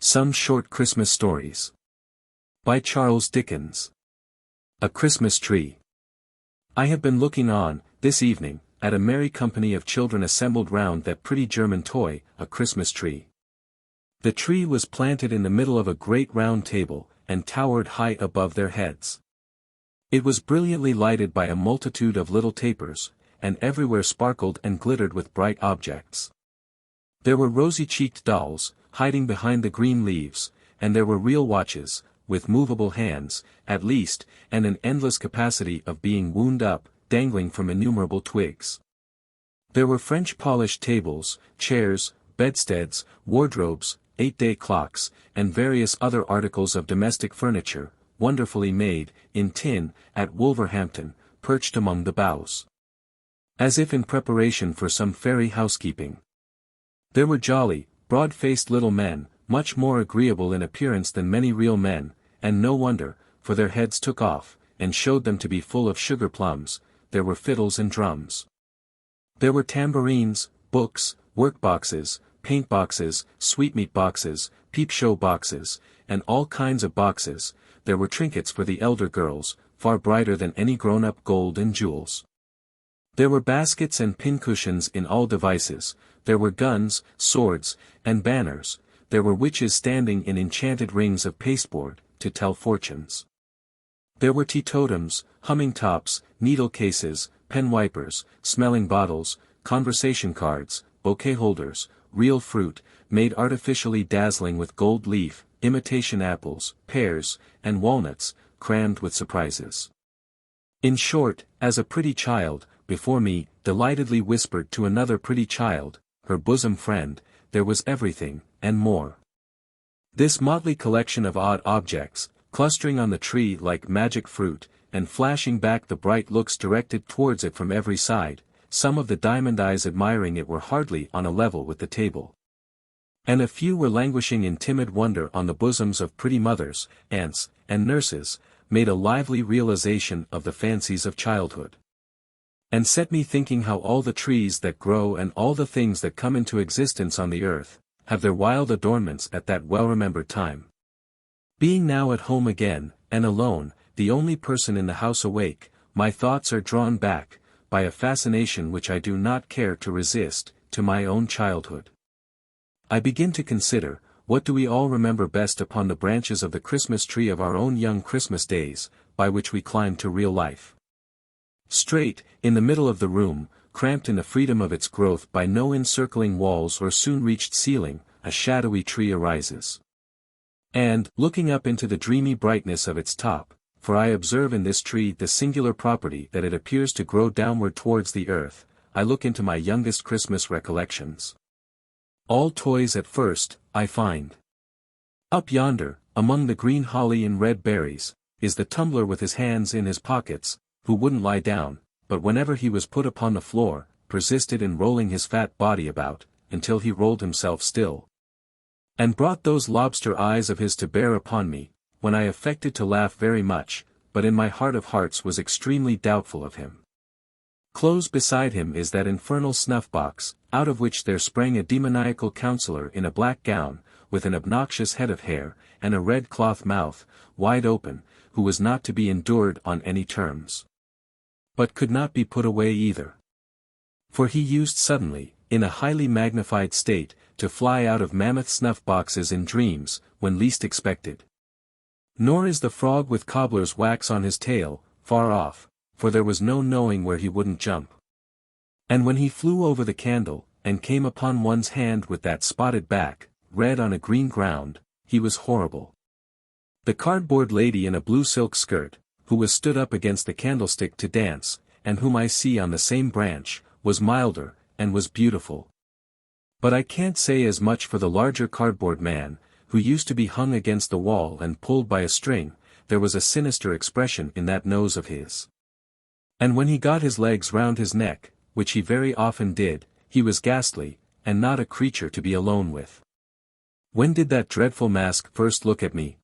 Some Short Christmas Stories. By Charles Dickens. A Christmas Tree. I have been looking on, this evening, at a merry company of children assembled round that pretty German toy, a Christmas tree. The tree was planted in the middle of a great round table, and towered high above their heads. It was brilliantly lighted by a multitude of little tapers, and everywhere sparkled and glittered with bright objects. There were rosy-cheeked dolls, hiding behind the green leaves, and there were real watches, with movable hands, at least, and an endless capacity of being wound up, dangling from innumerable twigs. There were French polished tables, chairs, bedsteads, wardrobes, 8-day clocks, and various other articles of domestic furniture, wonderfully made, in tin, at Wolverhampton, perched among the boughs, as if in preparation for some fairy housekeeping. There were jolly, broad-faced little men, much more agreeable in appearance than many real men, and no wonder, for their heads took off, and showed them to be full of sugar plums. There were fiddles and drums. There were tambourines, books, work-boxes, paint-boxes, sweetmeat boxes, peep-show boxes, and all kinds of boxes. There were trinkets for the elder girls, far brighter than any grown-up gold and jewels. There were baskets and pincushions in all devices. There were guns, swords, and banners. There were witches standing in enchanted rings of pasteboard, to tell fortunes. There were teetotums, humming tops, needle cases, pen wipers, smelling bottles, conversation cards, bouquet holders, real fruit, made artificially dazzling with gold leaf, imitation apples, pears, and walnuts, crammed with surprises. In short, as a pretty child, before me, delightedly whispered to another pretty child, her bosom friend, there was everything, and more. This motley collection of odd objects, clustering on the tree like magic fruit, and flashing back the bright looks directed towards it from every side, some of the diamond eyes admiring it were hardly on a level with the table, and a few were languishing in timid wonder on the bosoms of pretty mothers, aunts, and nurses, made a lively realization of the fancies of childhood, and set me thinking how all the trees that grow and all the things that come into existence on the earth, have their wild adornments at that well-remembered time. Being now at home again, and alone, the only person in the house awake, my thoughts are drawn back, by a fascination which I do not care to resist, to my own childhood. I begin to consider, what do we all remember best upon the branches of the Christmas tree of our own young Christmas days, by which we climbed to real life. Straight, in the middle of the room, cramped in the freedom of its growth by no encircling walls or soon-reached ceiling, a shadowy tree arises. And, looking up into the dreamy brightness of its top, for I observe in this tree the singular property that it appears to grow downward towards the earth, I look into my youngest Christmas recollections. All toys at first, I find. Up yonder, among the green holly and red berries, is the tumbler with his hands in his pockets, who wouldn't lie down, but whenever he was put upon the floor, persisted in rolling his fat body about, until he rolled himself still, and brought those lobster eyes of his to bear upon me, when I affected to laugh very much, but in my heart of hearts was extremely doubtful of him. Close beside him is that infernal snuff-box, out of which there sprang a demoniacal counsellor in a black gown, with an obnoxious head of hair, and a red cloth mouth, wide open, who was not to be endured on any terms, but could not be put away either. For he used suddenly, in a highly magnified state, to fly out of mammoth snuff-boxes in dreams, when least expected. Nor is the frog with cobbler's wax on his tail, far off, for there was no knowing where he wouldn't jump. And when he flew over the candle, and came upon one's hand with that spotted back, red on a green ground, he was horrible. The cardboard lady in a blue silk skirt, who was stood up against the candlestick to dance, and whom I see on the same branch, was milder, and was beautiful. But I can't say as much for the larger cardboard man, who used to be hung against the wall and pulled by a string. There was a sinister expression in that nose of his. And when he got his legs round his neck, which he very often did, he was ghastly, and not a creature to be alone with. When did that dreadful mask first look at me?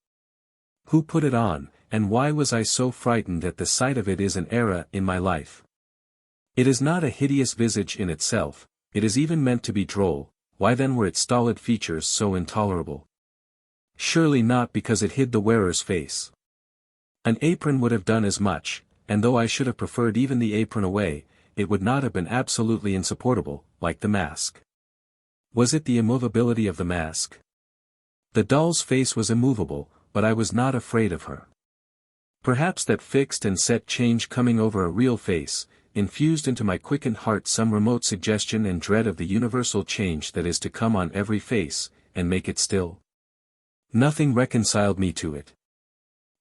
Who put it on, and why was I so frightened at the sight of it? Is an era in my life. It is not a hideous visage in itself, it is even meant to be droll, why then were its stolid features so intolerable? Surely not because it hid the wearer's face. An apron would have done as much, and though I should have preferred even the apron away, it would not have been absolutely insupportable, like the mask. Was it the immovability of the mask? The doll's face was immovable, but I was not afraid of her. Perhaps that fixed and set change coming over a real face, infused into my quickened heart some remote suggestion and dread of the universal change that is to come on every face, and make it still. Nothing reconciled me to it.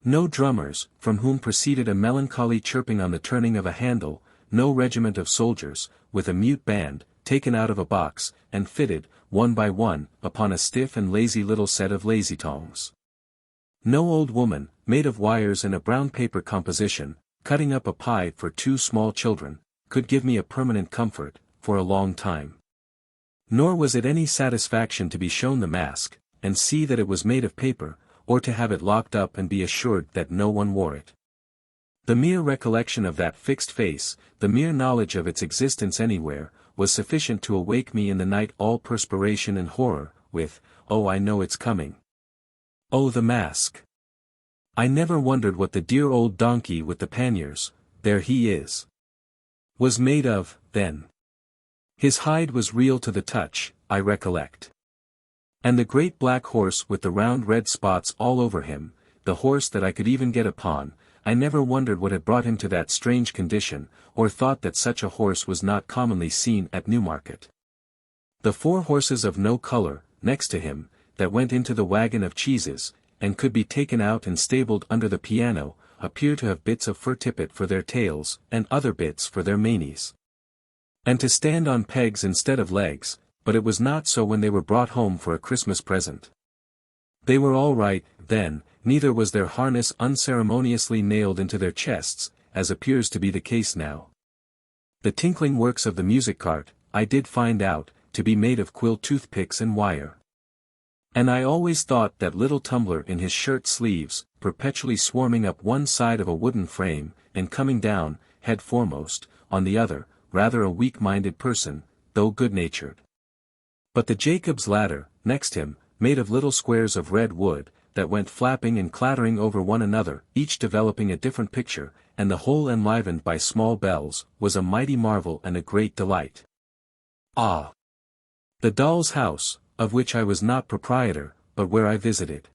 No drummers, from whom proceeded a melancholy chirping on the turning of a handle, no regiment of soldiers, with a mute band, taken out of a box, and fitted, one by one, upon a stiff and lazy little set of lazy tongs. No old woman, made of wires and a brown paper composition, cutting up a pie for 2 small children, could give me a permanent comfort, for a long time. Nor was it any satisfaction to be shown the mask, and see that it was made of paper, or to have it locked up and be assured that no one wore it. The mere recollection of that fixed face, the mere knowledge of its existence anywhere, was sufficient to awake me in the night all perspiration and horror, with, "Oh, I know it's coming. Oh, the mask. I never wondered what the dear old donkey with the panniers, there he is, was made of, then. His hide was real to the touch, I recollect. And the great black horse with the round red spots all over him, the horse that I could even get upon, I never wondered what had brought him to that strange condition, or thought that such a horse was not commonly seen at Newmarket. The 4 horses of no color, next to him, that went into the wagon of cheeses, and could be taken out and stabled under the piano, appear to have bits of fur tippet for their tails, and other bits for their manes. And to stand on pegs instead of legs, but it was not so when they were brought home for a Christmas present. They were all right, then, neither was their harness unceremoniously nailed into their chests, as appears to be the case now. The tinkling works of the music cart, I did find out, to be made of quill toothpicks and wire. And I always thought that little tumbler in his shirt sleeves, perpetually swarming up one side of a wooden frame, and coming down, head foremost, on the other, rather a weak-minded person, though good-natured. But the Jacob's ladder, next him, made of little squares of red wood, that went flapping and clattering over one another, each developing a different picture, and the whole enlivened by small bells, was a mighty marvel and a great delight. Ah! The doll's house, of which I was not proprietor, but where I visited.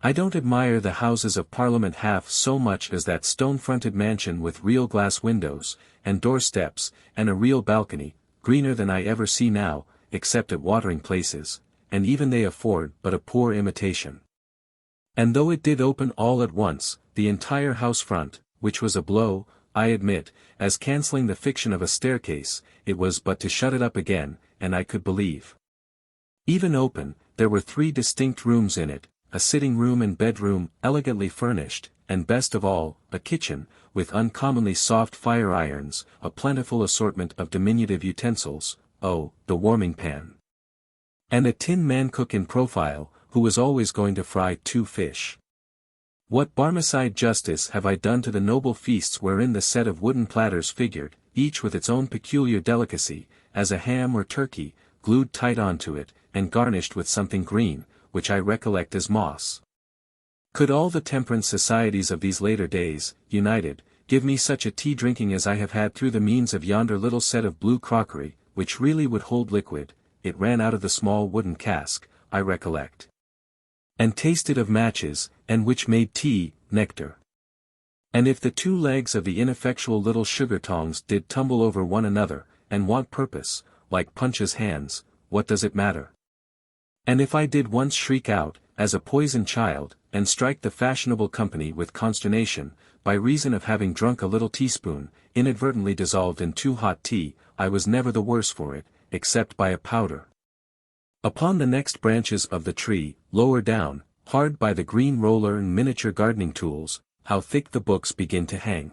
I don't admire the Houses of Parliament half so much as that stone-fronted mansion with real glass windows, and doorsteps, and a real balcony, greener than I ever see now, except at watering places, and even they afford but a poor imitation. And though it did open all at once, the entire house front, which was a blow, I admit, as cancelling the fiction of a staircase, it was but to shut it up again, and I could believe. Even open, there were 3 distinct rooms in it, a sitting room and bedroom, elegantly furnished, and best of all, a kitchen, with uncommonly soft fire irons, a plentiful assortment of diminutive utensils, oh, the warming pan. And a tin man-cook in profile, who was always going to fry 2 fish. What Barmecide justice have I done to the noble feasts wherein the set of wooden platters figured, each with its own peculiar delicacy, as a ham or turkey, glued tight onto it, and garnished with something green, which I recollect as moss. Could all the temperance societies of these later days, united, give me such a tea drinking as I have had through the means of yonder little set of blue crockery, which really would hold liquid, it ran out of the small wooden cask, I recollect. And tasted of matches, and which made tea, nectar. And if the 2 legs of the ineffectual little sugar tongs did tumble over one another, and want purpose, like Punch's hands, what does it matter? And if I did once shriek out, as a poisoned child, and strike the fashionable company with consternation, by reason of having drunk a little teaspoon, inadvertently dissolved in too hot tea, I was never the worse for it, except by a powder. Upon the next branches of the tree, lower down, hard by the green roller and miniature gardening tools, how thick the books begin to hang.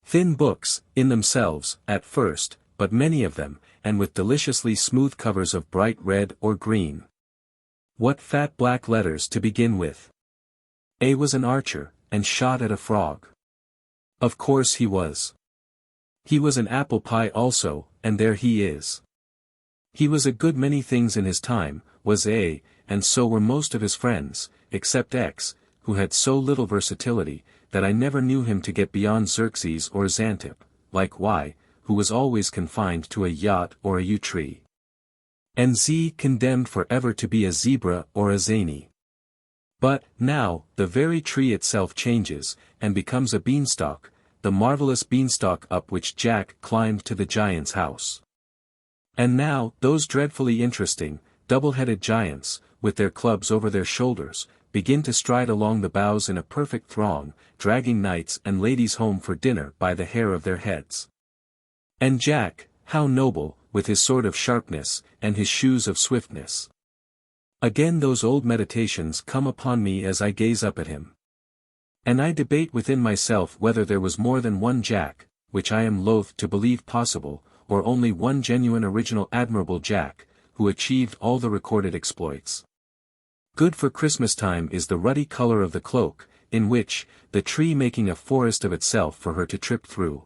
Thin books, in themselves, at first, but many of them, and with deliciously smooth covers of bright red or green. What fat black letters to begin with! A was an archer, and shot at a frog. Of course he was. He was an apple pie also, and there he is. He was a good many things in his time, was A, and so were most of his friends, except X, who had so little versatility, that I never knew him to get beyond Xerxes or Xantip, like Y, who was always confined to a yacht or a yew tree. And Z condemned forever to be a zebra or a zany. But, now, the very tree itself changes, and becomes a beanstalk, the marvelous beanstalk up which Jack climbed to the giant's house. And now, those dreadfully interesting, double-headed giants, with their clubs over their shoulders, begin to stride along the boughs in a perfect throng, dragging knights and ladies home for dinner by the hair of their heads. And Jack, how noble, with his sword of sharpness, and his shoes of swiftness. Again those old meditations come upon me as I gaze up at him. And I debate within myself whether there was more than one Jack, which I am loath to believe possible, or only one genuine original admirable Jack, who achieved all the recorded exploits. Good for Christmas time is the ruddy color of the cloak, in which, the tree making a forest of itself for her to trip through.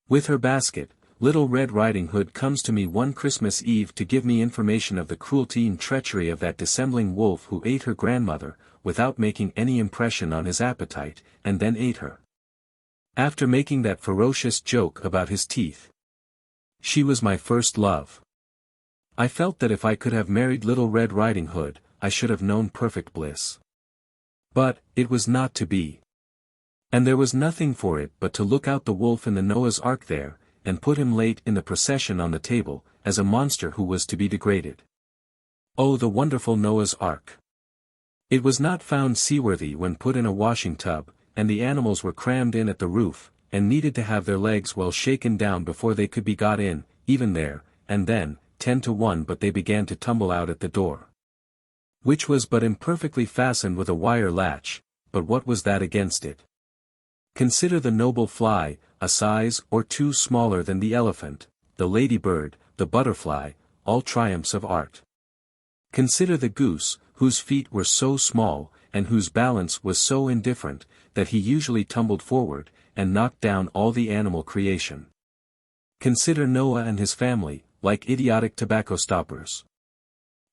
With her basket, Little Red Riding Hood comes to me one Christmas Eve to give me information of the cruelty and treachery of that dissembling wolf who ate her grandmother, without making any impression on his appetite, and then ate her. After making that ferocious joke about his teeth. She was my first love. I felt that if I could have married Little Red Riding Hood, I should have known perfect bliss. But, it was not to be. And there was nothing for it but to look out the wolf in the Noah's Ark there, and put him late in the procession on the table, as a monster who was to be degraded. Oh, the wonderful Noah's Ark! It was not found seaworthy when put in a washing tub, and the animals were crammed in at the roof, and needed to have their legs well shaken down before they could be got in, even there, and then, 10 to 1 but they began to tumble out at the door. Which was but imperfectly fastened with a wire latch, but what was that against it? Consider the noble fly, a size or two smaller than the elephant, the ladybird, the butterfly, all triumphs of art. Consider the goose, whose feet were so small, and whose balance was so indifferent, that he usually tumbled forward, and knocked down all the animal creation. Consider Noah and his family, like idiotic tobacco stoppers.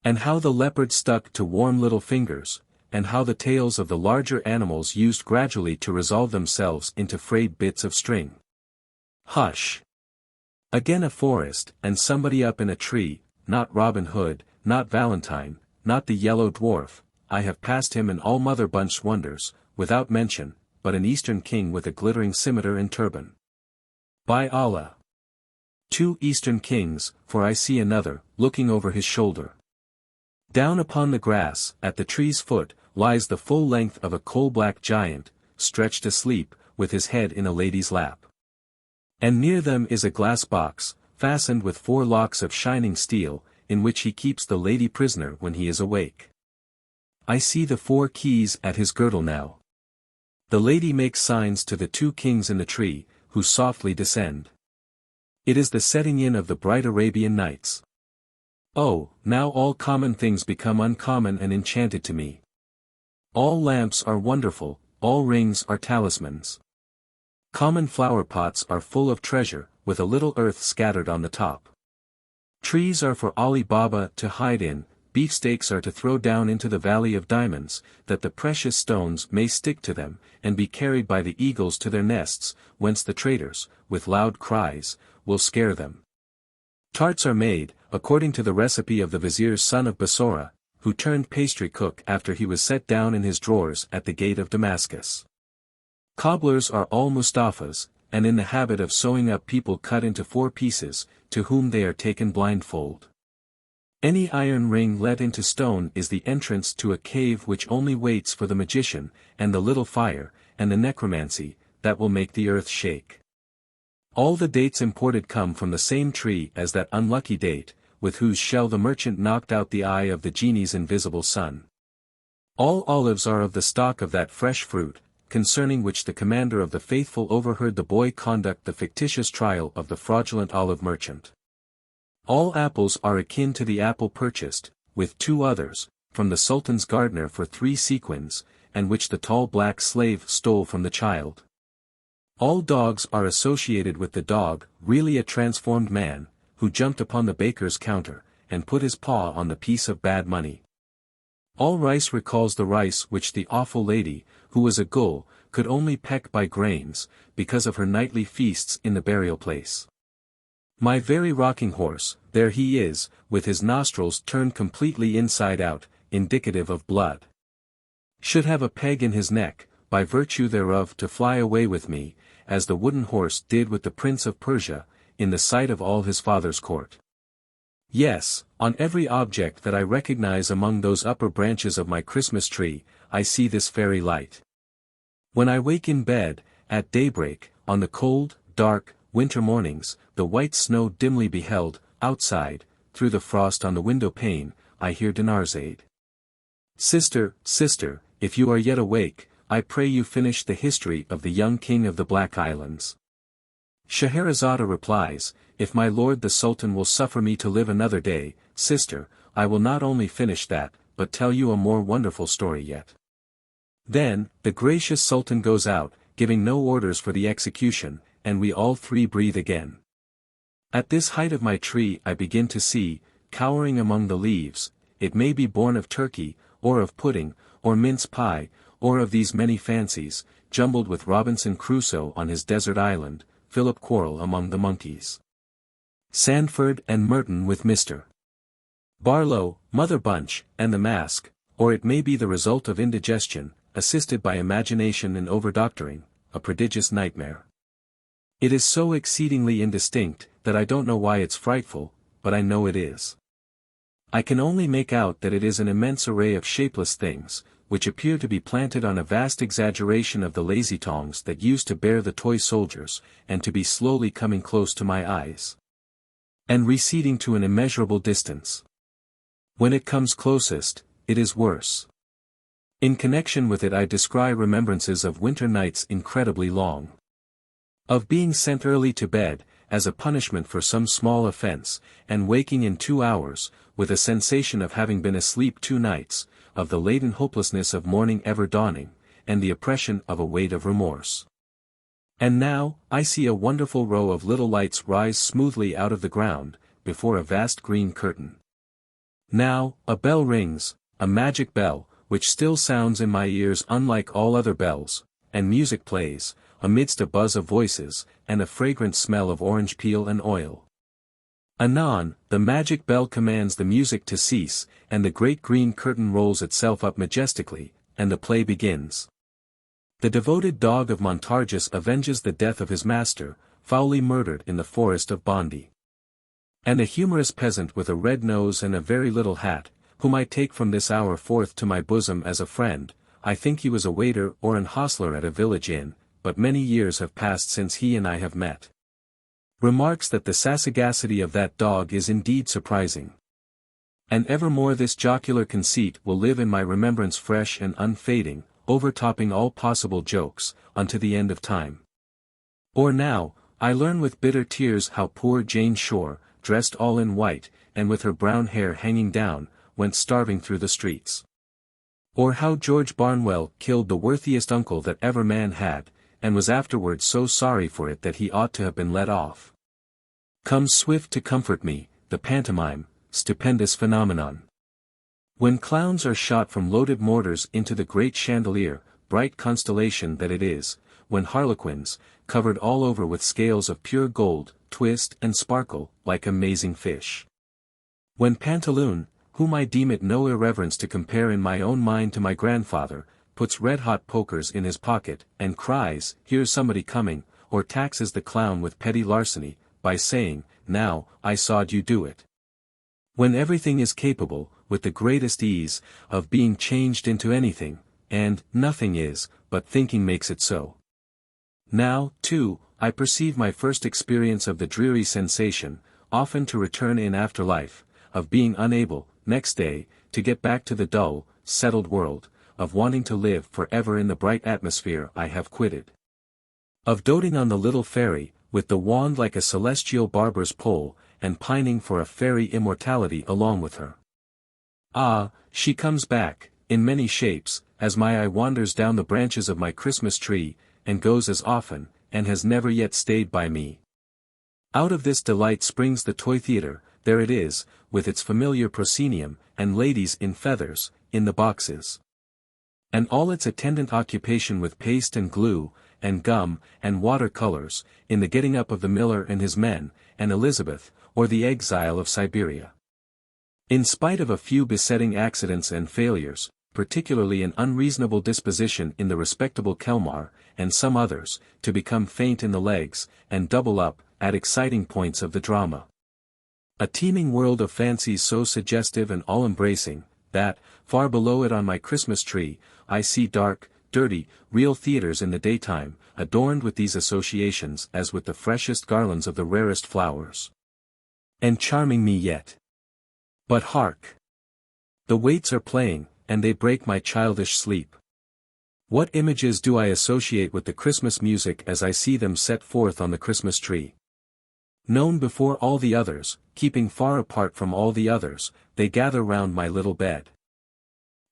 And how the leopard stuck to warm little fingers, and how the tails of the larger animals used gradually to resolve themselves into frayed bits of string. Hush! Again a forest, and somebody up in a tree, not Robin Hood, not Valentine, not the yellow dwarf, I have passed him in all Mother Bunch's wonders, without mention, but an Eastern king with a glittering scimitar and turban. By Allah! 2 Eastern kings, for I see another, looking over his shoulder. Down upon the grass, at the tree's foot, lies the full length of a coal-black giant, stretched asleep, with his head in a lady's lap. And near them is a glass box, fastened with 4 locks of shining steel, in which he keeps the lady prisoner when he is awake. I see the 4 keys at his girdle now. The lady makes signs to the 2 kings in the tree, who softly descend. It is the setting in of the bright Arabian Nights. Oh, now all common things become uncommon and enchanted to me. All lamps are wonderful, all rings are talismans. Common flower pots are full of treasure, with a little earth scattered on the top. Trees are for Ali Baba to hide in, beefsteaks are to throw down into the valley of diamonds, that the precious stones may stick to them, and be carried by the eagles to their nests, whence the traders, with loud cries, will scare them. Tarts are made, according to the recipe of the vizier's son of Bassora, who turned pastry cook after he was set down in his drawers at the gate of Damascus. Cobblers are all Mustafas, and in the habit of sewing up people cut into 4 pieces, to whom they are taken blindfold. Any iron ring let into stone is the entrance to a cave which only waits for the magician, and the little fire, and the necromancy, that will make the earth shake. All the dates imported come from the same tree as that unlucky date, with whose shell the merchant knocked out the eye of the genie's invisible son. All olives are of the stock of that fresh fruit, concerning which the commander of the faithful overheard the boy conduct the fictitious trial of the fraudulent olive merchant. All apples are akin to the apple purchased, with 2 others, from the Sultan's gardener for 3 sequins, and which the tall black slave stole from the child. All dogs are associated with the dog, really a transformed man, who jumped upon the baker's counter, and put his paw on the piece of bad money. All rice recalls the rice which the awful lady, who was a gull, could only peck by grains, because of her nightly feasts in the burial place. My very rocking horse, there he is, with his nostrils turned completely inside out, indicative of blood. Should have a peg in his neck, by virtue thereof to fly away with me, as the wooden horse did with the Prince of Persia, in the sight of all his father's court. Yes, on every object that I recognize among those upper branches of my Christmas tree, I see this fairy light. When I wake in bed, at daybreak, on the cold, dark, winter mornings, the white snow dimly beheld, outside, through the frost on the window pane, I hear Dinarzade. Sister, sister, if you are yet awake, I pray you finish the history of the young king of the Black Islands. Scheherazade replies, if my lord the Sultan will suffer me to live another day, sister, I will not only finish that, but tell you a more wonderful story yet. Then, the gracious Sultan goes out, giving no orders for the execution, and we all three breathe again. At this height of my tree I begin to see, cowering among the leaves, it may be born of turkey, or of pudding, or mince pie, or of these many fancies, jumbled with Robinson Crusoe on his desert island, Philip Quarrel among the monkeys, Sandford and Merton with Mr. Barlow, Mother Bunch, and the Mask, or it may be the result of indigestion, assisted by imagination and overdoctoring, a prodigious nightmare. It is so exceedingly indistinct, that I don't know why it's frightful, but I know it is. I can only make out that it is an immense array of shapeless things, which appear to be planted on a vast exaggeration of the lazy tongs that used to bear the toy soldiers, and to be slowly coming close to my eyes, and receding to an immeasurable distance. When it comes closest, it is worse. In connection with it I descry remembrances of winter nights incredibly long. Of being sent early to bed, as a punishment for some small offense, and waking in 2 hours, with a sensation of having been asleep 2 nights, of the laden hopelessness of morning ever dawning, and the oppression of a weight of remorse. And now, I see a wonderful row of little lights rise smoothly out of the ground, before a vast green curtain. Now, a bell rings, a magic bell, which still sounds in my ears unlike all other bells, and music plays, amidst a buzz of voices, and a fragrant smell of orange peel and oil. Anon, the magic bell commands the music to cease, and the great green curtain rolls itself up majestically, and the play begins. The devoted dog of Montargis avenges the death of his master, foully murdered in the forest of Bondi. And a humorous peasant with a red nose and a very little hat, whom I take from this hour forth to my bosom as a friend, I think he was a waiter or an hostler at a village inn, but many years have passed since he and I have met. Remarks that the sagacity of that dog is indeed surprising. And evermore this jocular conceit will live in my remembrance fresh and unfading, overtopping all possible jokes, unto the end of time. Or now, I learn with bitter tears how poor Jane Shore, dressed all in white, and with her brown hair hanging down, went starving through the streets. Or how George Barnwell killed the worthiest uncle that ever man had, and was afterwards so sorry for it that he ought to have been let off. Comes swift to comfort me, the pantomime, stupendous phenomenon. When clowns are shot from loaded mortars into the great chandelier, bright constellation that it is, when harlequins, covered all over with scales of pure gold, twist and sparkle, like amazing fish. When Pantaloon, whom I deem it no irreverence to compare in my own mind to my grandfather, puts red-hot pokers in his pocket, and cries, "Here's somebody coming," or taxes the clown with petty larceny, by saying, "Now, I sawed you do it." When everything is capable, with the greatest ease, of being changed into anything, and nothing is, but thinking makes it so. Now, too, I perceive my first experience of the dreary sensation, often to return in after life, of being unable, next day, to get back to the dull, settled world, of wanting to live for ever in the bright atmosphere I have quitted. Of doting on the little fairy, with the wand like a celestial barber's pole, and pining for a fairy immortality along with her. Ah, she comes back, in many shapes, as my eye wanders down the branches of my Christmas tree, and goes as often, and has never yet stayed by me. Out of this delight springs the toy theatre, there it is, with its familiar proscenium, and ladies in feathers, in the boxes. And all its attendant occupation with paste and glue, and gum, and water-colors, in the getting up of the miller and his men, and Elizabeth, or the exile of Siberia. In spite of a few besetting accidents and failures, particularly an unreasonable disposition in the respectable Kelmar, and some others, to become faint in the legs, and double up, at exciting points of the drama. A teeming world of fancies so suggestive and all-embracing, that, far below it on my Christmas tree, I see dark, dirty, real theatres in the daytime, adorned with these associations as with the freshest garlands of the rarest flowers. And charming me yet. But hark! The waits are playing, and they break my childish sleep. What images do I associate with the Christmas music as I see them set forth on the Christmas tree? Known before all the others, keeping far apart from all the others, they gather round my little bed.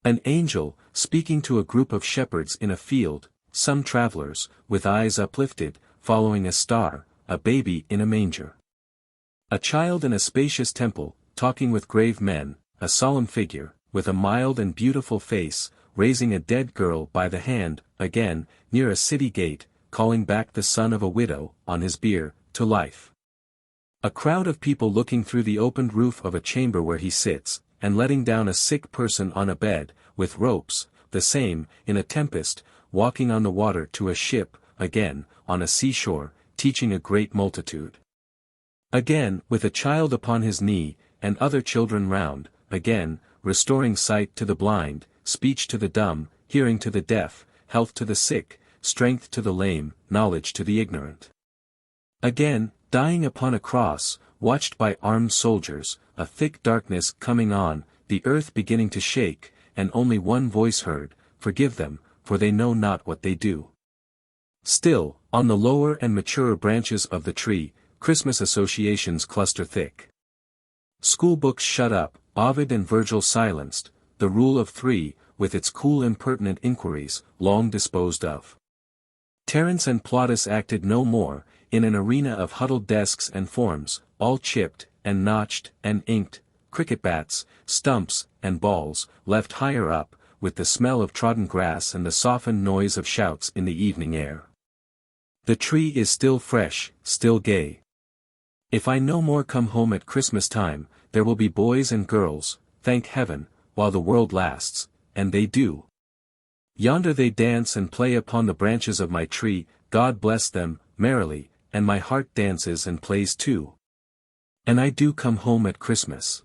An angel, speaking to a group of shepherds in a field, some travelers, with eyes uplifted, following a star, a baby in a manger. A child in a spacious temple, talking with grave men, a solemn figure, with a mild and beautiful face, raising a dead girl by the hand, again, near a city gate, calling back the son of a widow, on his bier, to life. A crowd of people looking through the opened roof of a chamber where he sits, and letting down a sick person on a bed, with ropes, the same, in a tempest, walking on the water to a ship, again, on a seashore, teaching a great multitude. Again, with a child upon his knee, and other children round, again, restoring sight to the blind, speech to the dumb, hearing to the deaf, health to the sick, strength to the lame, knowledge to the ignorant. Again, dying upon a cross, watched by armed soldiers, a thick darkness coming on, the earth beginning to shake, and only one voice heard, "Forgive them, for they know not what they do." Still, on the lower and maturer branches of the tree, Christmas associations cluster thick. Schoolbooks shut up, Ovid and Virgil silenced, the Rule of Three, with its cool impertinent inquiries, long disposed of. Terence and Plautus acted no more, in an arena of huddled desks and forms, all chipped, and notched, and inked, cricket bats, stumps, and balls, left higher up, with the smell of trodden grass and the softened noise of shouts in the evening air. The tree is still fresh, still gay. If I no more come home at Christmas time, there will be boys and girls, thank heaven, while the world lasts, and they do. Yonder they dance and play upon the branches of my tree, God bless them, merrily, and my heart dances and plays too. And I do come home at Christmas.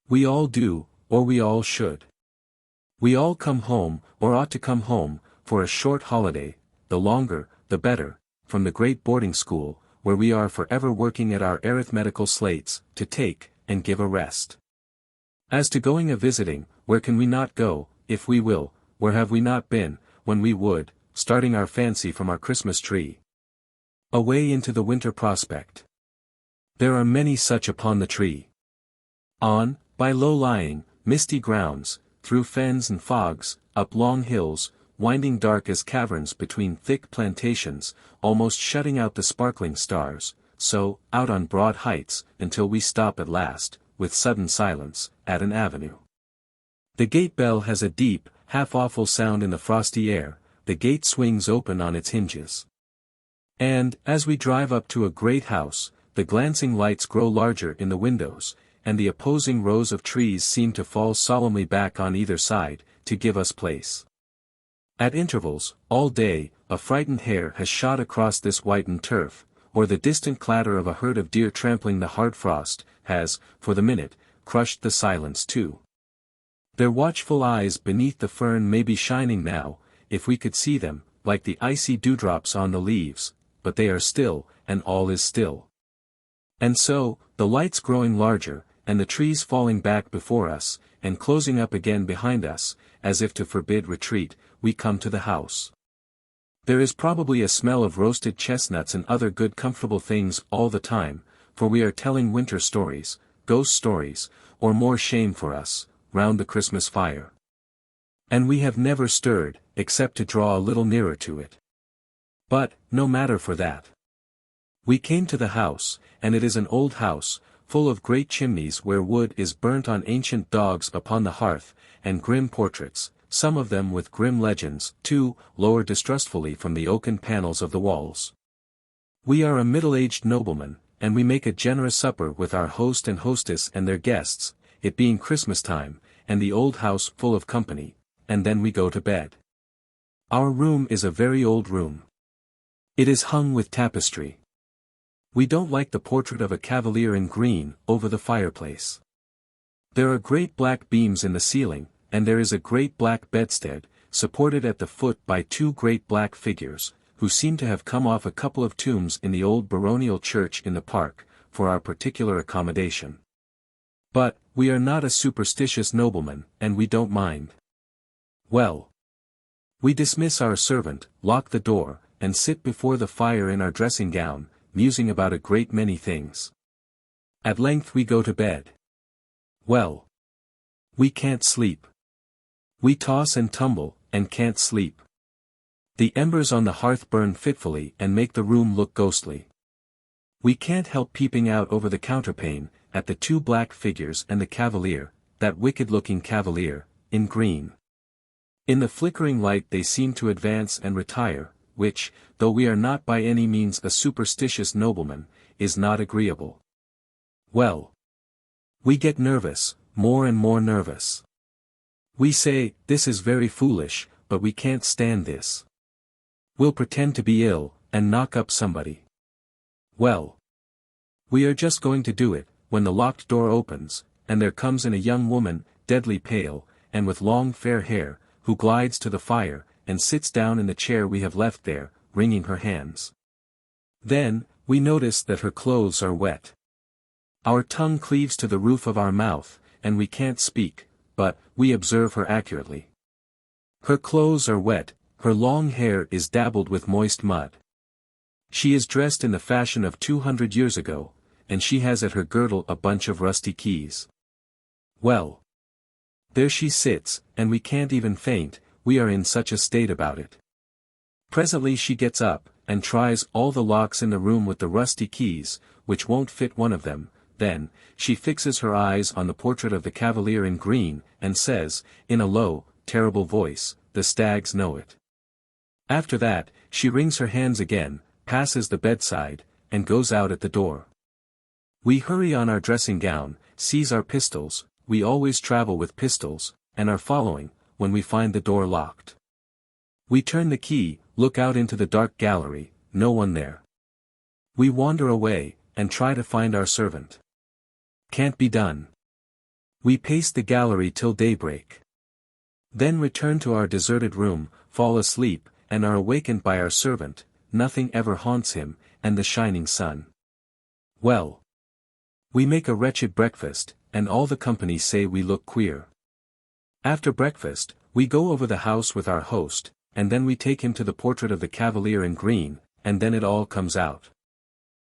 We all do, or we all should. We all come home, or ought to come home, for a short holiday, the longer, the better, from the great boarding school, where we are forever working at our arithmetical slates, to take, and give a rest. As to going a-visiting, where can we not go, if we will, where have we not been, when we would, starting our fancy from our Christmas tree? Away into the winter prospect. There are many such upon the tree. On, by low-lying, misty grounds, through fens and fogs, up long hills, winding dark as caverns between thick plantations, almost shutting out the sparkling stars, so, out on broad heights, until we stop at last, with sudden silence, at an avenue. The gate bell has a deep, half-awful sound in the frosty air, the gate swings open on its hinges. And, as we drive up to a great house, the glancing lights grow larger in the windows, and the opposing rows of trees seem to fall solemnly back on either side, to give us place. At intervals, all day, a frightened hare has shot across this whitened turf, or the distant clatter of a herd of deer trampling the hard frost, has, for the minute, crushed the silence too. Their watchful eyes beneath the fern may be shining now, if we could see them, like the icy dewdrops on the leaves, but they are still, and all is still. And so, the lights growing larger, and the trees falling back before us, and closing up again behind us, as if to forbid retreat, we come to the house. There is probably a smell of roasted chestnuts and other good comfortable things all the time, for we are telling winter stories, ghost stories, or more shame for us, round the Christmas fire. And we have never stirred, except to draw a little nearer to it. But, no matter for that. We came to the house, and it is an old house, full of great chimneys where wood is burnt on ancient dogs upon the hearth, and grim portraits, some of them with grim legends, too, lower distrustfully from the oaken panels of the walls. We are a middle-aged nobleman, and we make a generous supper with our host and hostess and their guests, it being Christmas time, and the old house full of company, and then we go to bed. Our room is a very old room. It is hung with tapestry. We don't like the portrait of a cavalier in green over the fireplace. There are great black beams in the ceiling, and there is a great black bedstead, supported at the foot by two great black figures, who seem to have come off a couple of tombs in the old baronial church in the park, for our particular accommodation. But, we are not a superstitious nobleman, and we don't mind. Well. We dismiss our servant, lock the door, and sit before the fire in our dressing gown, musing about a great many things. At length we go to bed. Well. We can't sleep. We toss and tumble, and can't sleep. The embers on the hearth burn fitfully and make the room look ghostly. We can't help peeping out over the counterpane, at the two black figures and the cavalier, that wicked-looking cavalier, in green. In the flickering light they seem to advance and retire, which, though we are not by any means a superstitious nobleman, is not agreeable. Well. We get nervous, more and more nervous. We say, this is very foolish, but we can't stand this. We'll pretend to be ill, and knock up somebody. Well. We are just going to do it, when the locked door opens, and there comes in a young woman, deadly pale, and with long fair hair, who glides to the fire, and sits down in the chair we have left there, wringing her hands. Then, we notice that her clothes are wet. Our tongue cleaves to the roof of our mouth, and we can't speak, but, we observe her accurately. Her clothes are wet, her long hair is dabbled with moist mud. She is dressed in the fashion of 200 years ago, and she has at her girdle a bunch of rusty keys. Well. There she sits, and we can't even faint, we are in such a state about it. Presently she gets up, and tries all the locks in the room with the rusty keys, which won't fit one of them. Then, she fixes her eyes on the portrait of the cavalier in green, and says, in a low, terrible voice, the stags know it. After that, she wrings her hands again, passes the bedside, and goes out at the door. We hurry on our dressing gown, seize our pistols, we always travel with pistols, and are following, when we find the door locked. We turn the key, look out into the dark gallery, no one there. We wander away, and try to find our servant. Can't be done. We pace the gallery till daybreak. Then return to our deserted room, fall asleep, and are awakened by our servant, nothing ever haunts him, and the shining sun. Well. We make a wretched breakfast, and all the company say we look queer. After breakfast, we go over the house with our host, and then we take him to the portrait of the cavalier in green, and then it all comes out.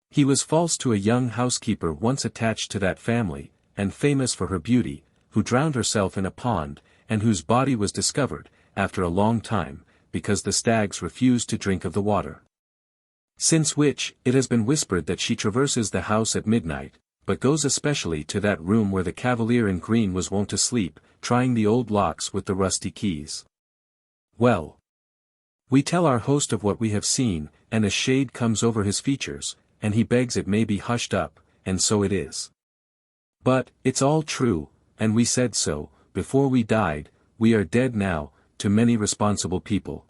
He was false to a young housekeeper once attached to that family, and famous for her beauty, who drowned herself in a pond, and whose body was discovered, after a long time, because the stags refused to drink of the water. Since which, it has been whispered that she traverses the house at midnight, but goes especially to that room where the cavalier in green was wont to sleep, trying the old locks with the rusty keys. Well. We tell our host of what we have seen, and a shade comes over his features, and he begs it may be hushed up, and so it is. But, it's all true, and we said so, before we died, we are dead now, to many responsible people.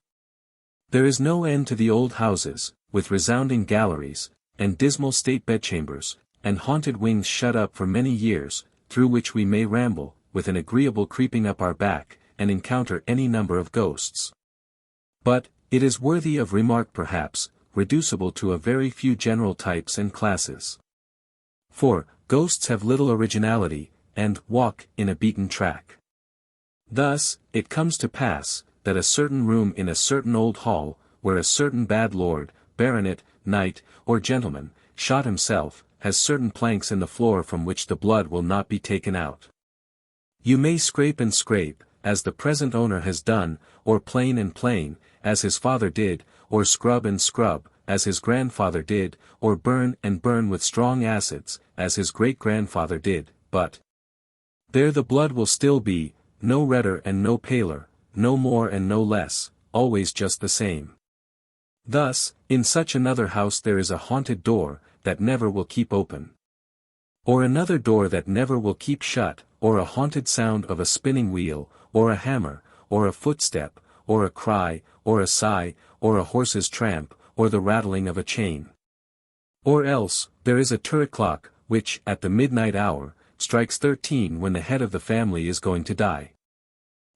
There is no end to the old houses, with resounding galleries, and dismal state bedchambers, and haunted wings shut up for many years, through which we may ramble, with an agreeable creeping up our back, and encounter any number of ghosts. But, it is worthy of remark perhaps, reducible to a very few general types and classes. For, ghosts have little originality, and walk in a beaten track. Thus, it comes to pass, that a certain room in a certain old hall, where a certain bad lord, baronet, knight, or gentleman, shot himself, has certain planks in the floor from which the blood will not be taken out. You may scrape and scrape, as the present owner has done, or plane and plane, as his father did, or scrub and scrub, as his grandfather did, or burn and burn with strong acids, as his great-grandfather did, but there the blood will still be, no redder and no paler, no more and no less, always just the same. Thus, in such another house there is a haunted door, that never will keep open. Or another door that never will keep shut, or a haunted sound of a spinning wheel, or a hammer, or a footstep, or a cry, or a sigh, or a horse's tramp, or the rattling of a chain. Or else, there is a turret clock, which, at the midnight hour, strikes 13 when the head of the family is going to die.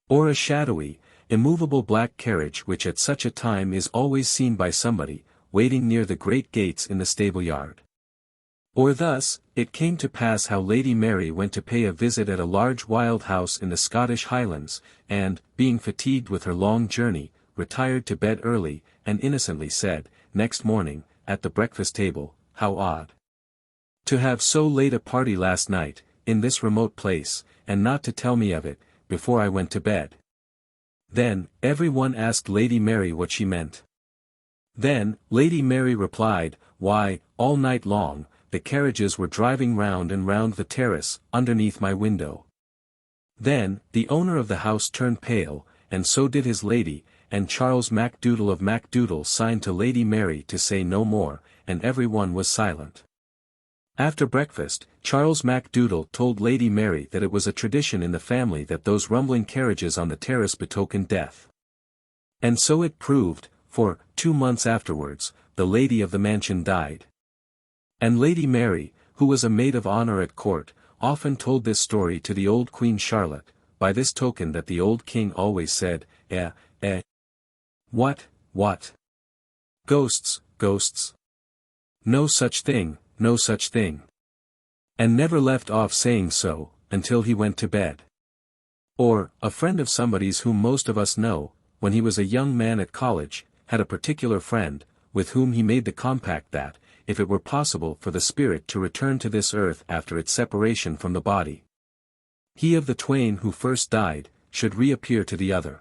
Or a shadowy, immovable black carriage which at such a time is always seen by somebody, waiting near the great gates in the stable-yard. Or thus, it came to pass how Lady Mary went to pay a visit at a large wild house in the Scottish Highlands, and, being fatigued with her long journey, retired to bed early, and innocently said, next morning, at the breakfast table, "How odd to have so late a party last night, in this remote place, and not to tell me of it, before I went to bed." Then, every one asked Lady Mary what she meant. Then, Lady Mary replied, "Why, all night long, the carriages were driving round and round the terrace, underneath my window." Then, the owner of the house turned pale, and so did his lady, and Charles MacDoodle of MacDoodle signed to Lady Mary to say no more, and every one was silent. After breakfast, Charles MacDoodle told Lady Mary that it was a tradition in the family that those rumbling carriages on the terrace betokened death. And so it proved, for, 2 months afterwards, the lady of the mansion died. And Lady Mary, who was a maid of honor at court, often told this story to the old Queen Charlotte, by this token that the old king always said, What? Ghosts, ghosts. No such thing, no such thing." And never left off saying so, until he went to bed. Or, a friend of somebody's whom most of us know, when he was a young man at college, had a particular friend, with whom he made the compact that, if it were possible for the spirit to return to this earth after its separation from the body, he of the twain who first died, should reappear to the other.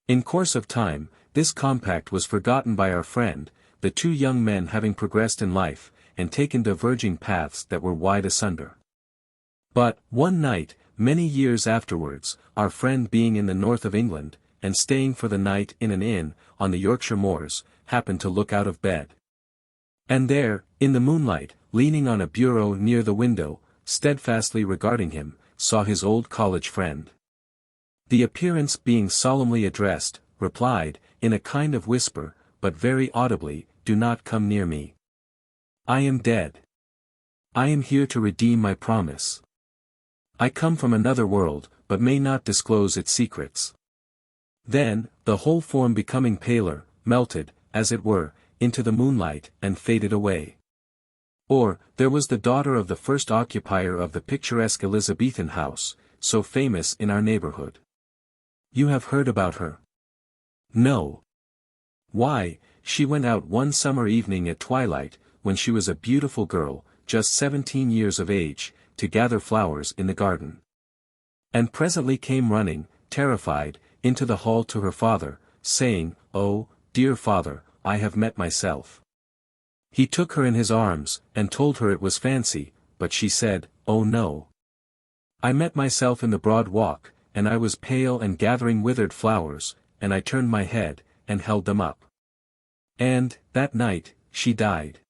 In course of time, this compact was forgotten by our friend, the two young men having progressed in life, and taken diverging paths that were wide asunder. But, one night, many years afterwards, our friend being in the north of England, and staying for the night in an inn, on the Yorkshire moors, happened to look out of bed. And there, in the moonlight, leaning on a bureau near the window, steadfastly regarding him, saw his old college friend. The appearance being solemnly addressed, replied, in a kind of whisper, but very audibly, "Do not come near me. I am dead. I am here to redeem my promise. I come from another world, but may not disclose its secrets." Then, the whole form becoming paler, melted, as it were, into the moonlight, and faded away. Or, there was the daughter of the first occupier of the picturesque Elizabethan house, so famous in our neighborhood. You have heard about her? No. Why, she went out one summer evening at twilight, when she was a beautiful girl, just 17 years of age, to gather flowers in the garden. And presently came running, terrified, into the hall to her father, saying, "Oh, dear father, I have met myself." He took her in his arms, and told her it was fancy, but she said, "Oh no. I met myself in the broad walk, and I was pale and gathering withered flowers, and I turned my head, and held them up. And, that night, she died."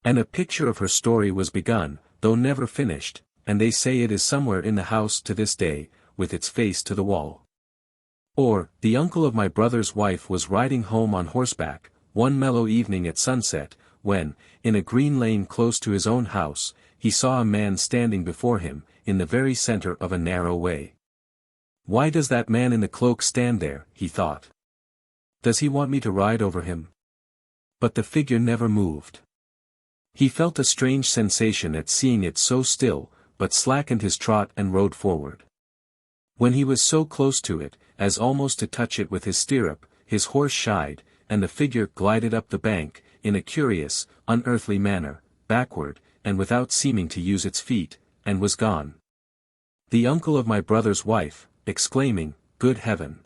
And a picture of her story was begun, though never finished, and they say it is somewhere in the house to this day, with its face to the wall. Or, the uncle of my brother's wife was riding home on horseback, one mellow evening at sunset, when, in a green lane close to his own house, he saw a man standing before him, in the very center of a narrow way. "Why does that man in the cloak stand there?" he thought. "Does he want me to ride over him?" But the figure never moved. He felt a strange sensation at seeing it so still, but slackened his trot and rode forward. When he was so close to it, as almost to touch it with his stirrup, his horse shied, and the figure glided up the bank, in a curious, unearthly manner, backward, and without seeming to use its feet, and was gone. The uncle of my brother's wife, exclaiming, "Good heaven!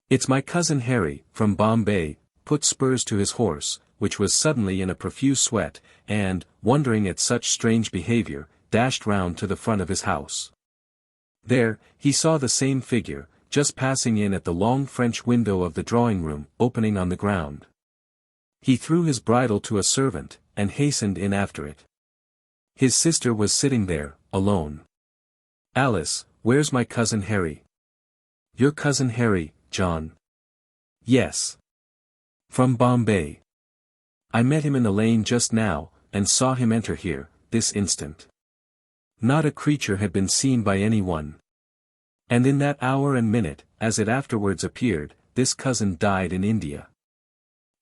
It's my cousin Harry, from Bombay," put spurs to his horse, which was suddenly in a profuse sweat, and, wondering at such strange behavior, dashed round to the front of his house. There, he saw the same figure, just passing in at the long French window of the drawing-room, opening on the ground. He threw his bridle to a servant, and hastened in after it. His sister was sitting there, alone. "Alice, where's my cousin Harry?" "Your cousin Harry, John?" "Yes. From Bombay. I met him in the lane just now, and saw him enter here, this instant." Not a creature had been seen by anyone. And in that hour and minute, as it afterwards appeared, this cousin died in India.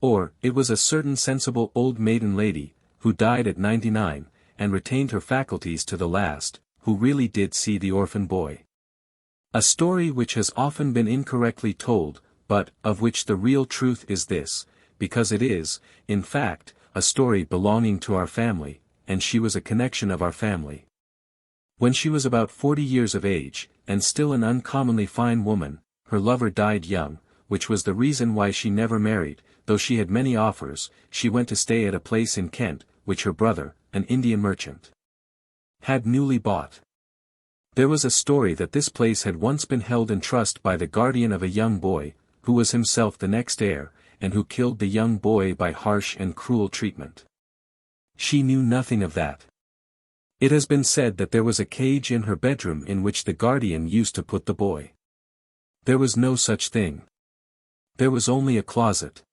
Or, it was a certain sensible old maiden lady, who died at 99, and retained her faculties to the last, who really did see the orphan boy. A story which has often been incorrectly told, but, of which the real truth is this, because it is, in fact, a story belonging to our family, and she was a connection of our family. When she was about 40 years of age, and still an uncommonly fine woman, her lover died young, which was the reason why she never married, though she had many offers. She went to stay at a place in Kent, which her brother, an Indian merchant, had newly bought. There was a story that this place had once been held in trust by the guardian of a young boy, who was himself the next heir, and who killed the young boy by harsh and cruel treatment. She knew nothing of that. It has been said that there was a cage in her bedroom in which the guardian used to put the boy. There was no such thing. There was only a closet.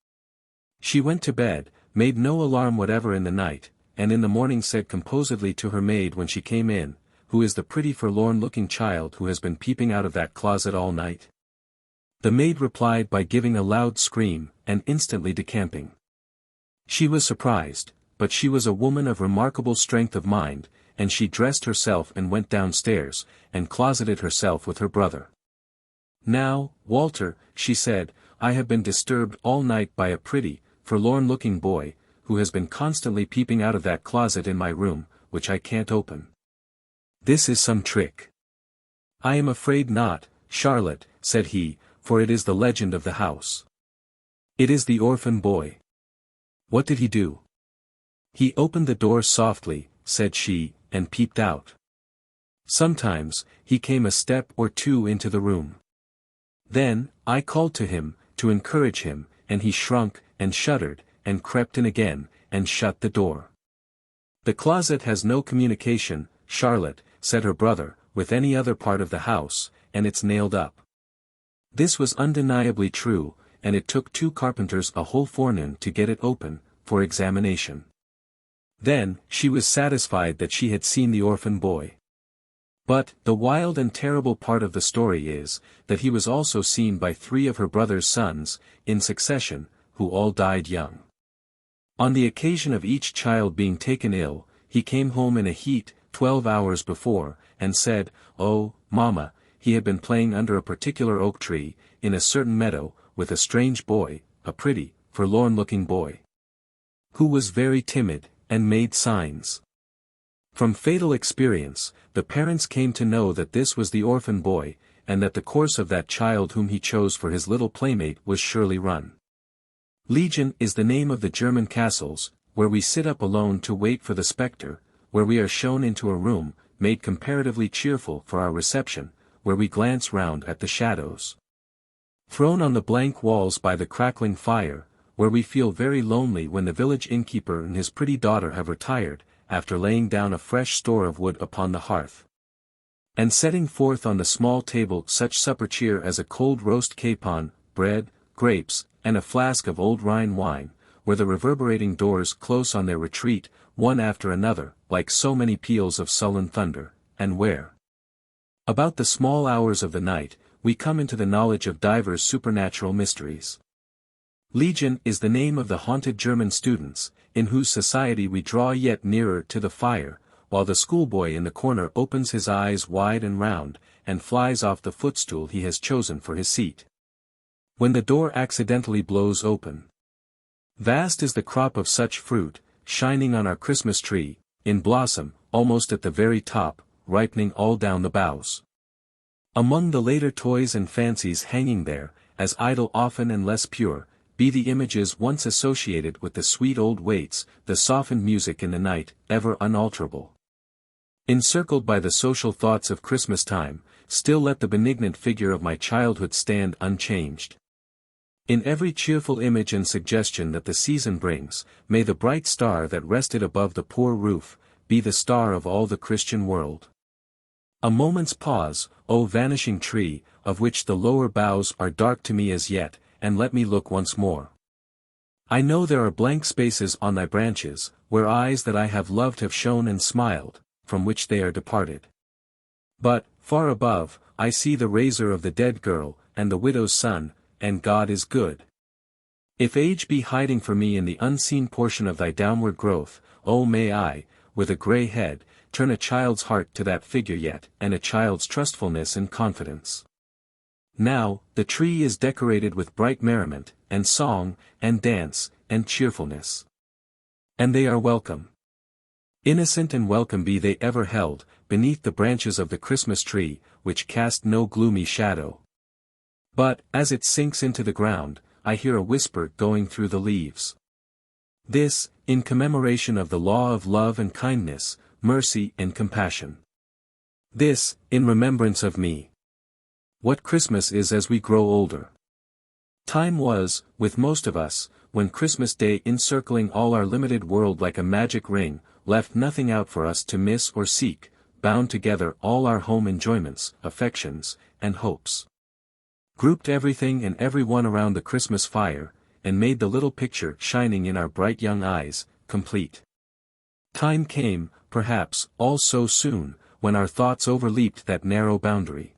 She went to bed, made no alarm whatever in the night, and in the morning said composedly to her maid when she came in, "Who is the pretty forlorn-looking child who has been peeping out of that closet all night?" The maid replied by giving a loud scream, and instantly decamping. She was surprised, but she was a woman of remarkable strength of mind, and she dressed herself and went downstairs, and closeted herself with her brother. "Now, Walter," she said, "I have been disturbed all night by a pretty, forlorn-looking boy, who has been constantly peeping out of that closet in my room, which I can't open. This is some trick." "I am afraid not, Charlotte," said he, "for it is the legend of the house. It is the orphan boy." "What did he do?" "He opened the door softly," said she, "and peeped out. Sometimes, he came a step or two into the room. Then, I called to him, to encourage him, and he shrunk, and shuddered, and crept in again, and shut the door." "The closet has no communication, Charlotte," said her brother, "with any other part of the house, and it's nailed up." This was undeniably true, and it took 2 carpenters a whole forenoon to get it open, for examination. Then, she was satisfied that she had seen the orphan boy. But, the wild and terrible part of the story is, that he was also seen by 3 of her brother's sons, in succession, who all died young. On the occasion of each child being taken ill, he came home in a heat, 12 hours before, and said, "Oh, mamma," he had been playing under a particular oak tree, in a certain meadow, with a strange boy, a pretty, forlorn-looking boy, who was very timid, and made signs. From fatal experience, the parents came to know that this was the orphan boy, and that the course of that child whom he chose for his little playmate was surely run. Legion is the name of the German castles, where we sit up alone to wait for the spectre, where we are shown into a room, made comparatively cheerful for our reception, where we glance round at the shadows thrown on the blank walls by the crackling fire, where we feel very lonely when the village innkeeper and his pretty daughter have retired, after laying down a fresh store of wood upon the hearth, and setting forth on the small table such supper cheer as a cold roast capon, bread, grapes, and a flask of old Rhine wine, where the reverberating doors close on their retreat, one after another, like so many peals of sullen thunder, and where, about the small hours of the night, we come into the knowledge of divers supernatural mysteries. Legion is the name of the haunted German students, in whose society we draw yet nearer to the fire, while the schoolboy in the corner opens his eyes wide and round, and flies off the footstool he has chosen for his seat, when the door accidentally blows open. Vast is the crop of such fruit, shining on our Christmas tree, in blossom, almost at the very top, ripening all down the boughs. Among the later toys and fancies hanging there, as idle often and less pure, be the images once associated with the sweet old waits, the softened music in the night, ever unalterable. Encircled by the social thoughts of Christmas time, still let the benignant figure of my childhood stand unchanged. In every cheerful image and suggestion that the season brings, may the bright star that rested above the poor roof, be the star of all the Christian world. A moment's pause, O vanishing tree, of which the lower boughs are dark to me as yet, and let me look once more. I know there are blank spaces on thy branches, where eyes that I have loved have shone and smiled, from which they are departed. But, far above, I see the razor of the dead girl, and the widow's son, and God is good. If age be hiding for me in the unseen portion of thy downward growth, O may I, with a grey head, turn a child's heart to that figure yet, and a child's trustfulness and confidence. Now, the tree is decorated with bright merriment, and song, and dance, and cheerfulness. And they are welcome. Innocent and welcome be they ever held, beneath the branches of the Christmas tree, which cast no gloomy shadow. But, as it sinks into the ground, I hear a whisper going through the leaves. This, in commemoration of the law of love and kindness, mercy and compassion. This, in remembrance of me. What Christmas is as we grow older. Time was, with most of us, when Christmas Day encircling all our limited world like a magic ring, left nothing out for us to miss or seek, bound together all our home enjoyments, affections, and hopes. Grouped everything and everyone around the Christmas fire, and made the little picture shining in our bright young eyes, complete. Time came, perhaps, all so soon, when our thoughts overleaped that narrow boundary.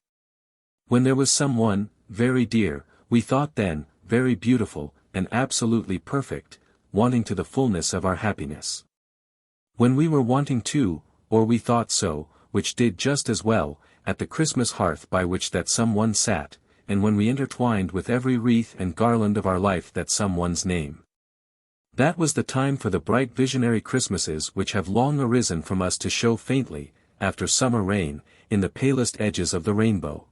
When there was someone, very dear, we thought then, very beautiful, and absolutely perfect, wanting to the fullness of our happiness. When we were wanting to, or we thought so, which did just as well, at the Christmas hearth by which that someone sat, and when we intertwined with every wreath and garland of our life that someone's name. That was the time for the bright visionary Christmases which have long arisen from us to show faintly, after summer rain, in the palest edges of the rainbow.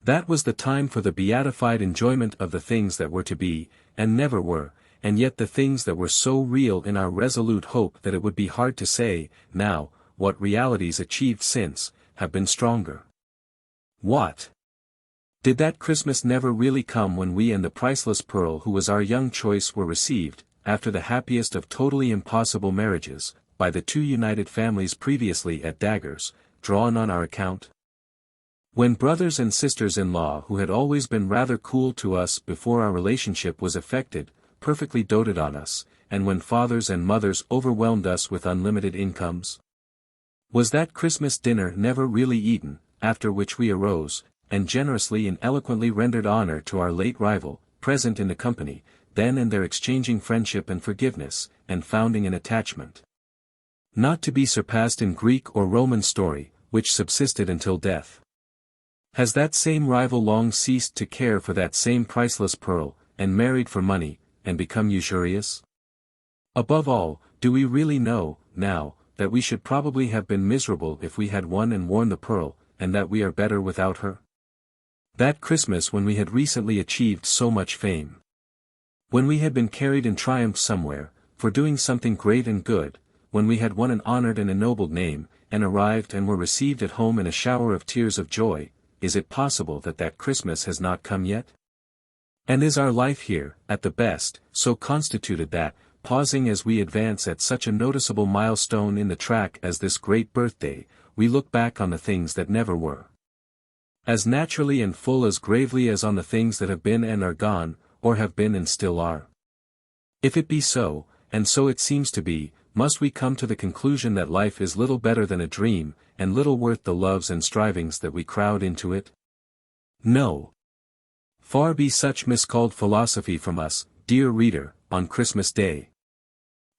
That was the time for the beatified enjoyment of the things that were to be, and never were, and yet the things that were so real in our resolute hope that it would be hard to say, now, what realities achieved since, have been stronger. What? Did that Christmas never really come when we and the priceless pearl who was our young choice were received, after the happiest of totally impossible marriages, by the two united families previously at daggers, drawn on our account? When brothers and sisters-in-law who had always been rather cool to us before our relationship was effected, perfectly doted on us, and when fathers and mothers overwhelmed us with unlimited incomes? Was that Christmas dinner never really eaten, after which we arose, and generously and eloquently rendered honor to our late rival, present in the company, then and there exchanging friendship and forgiveness, and founding an attachment not to be surpassed in Greek or Roman story, which subsisted until death? Has that same rival long ceased to care for that same priceless pearl, and married for money, and become usurious? Above all, do we really know, now, that we should probably have been miserable if we had won and worn the pearl, and that we are better without her? That Christmas when we had recently achieved so much fame. When we had been carried in triumph somewhere, for doing something great and good, when we had won an honored and ennobled name, and arrived and were received at home in a shower of tears of joy, is it possible that that Christmas has not come yet? And is our life here, at the best, so constituted that, pausing as we advance at such a noticeable milestone in the track as this great birthday, we look back on the things that never were? As naturally and full as gravely as on the things that have been and are gone, or have been and still are? If it be so, and so it seems to be, must we come to the conclusion that life is little better than a dream, and little worth the loves and strivings that we crowd into it? No. Far be such miscalled philosophy from us, dear reader, on Christmas Day.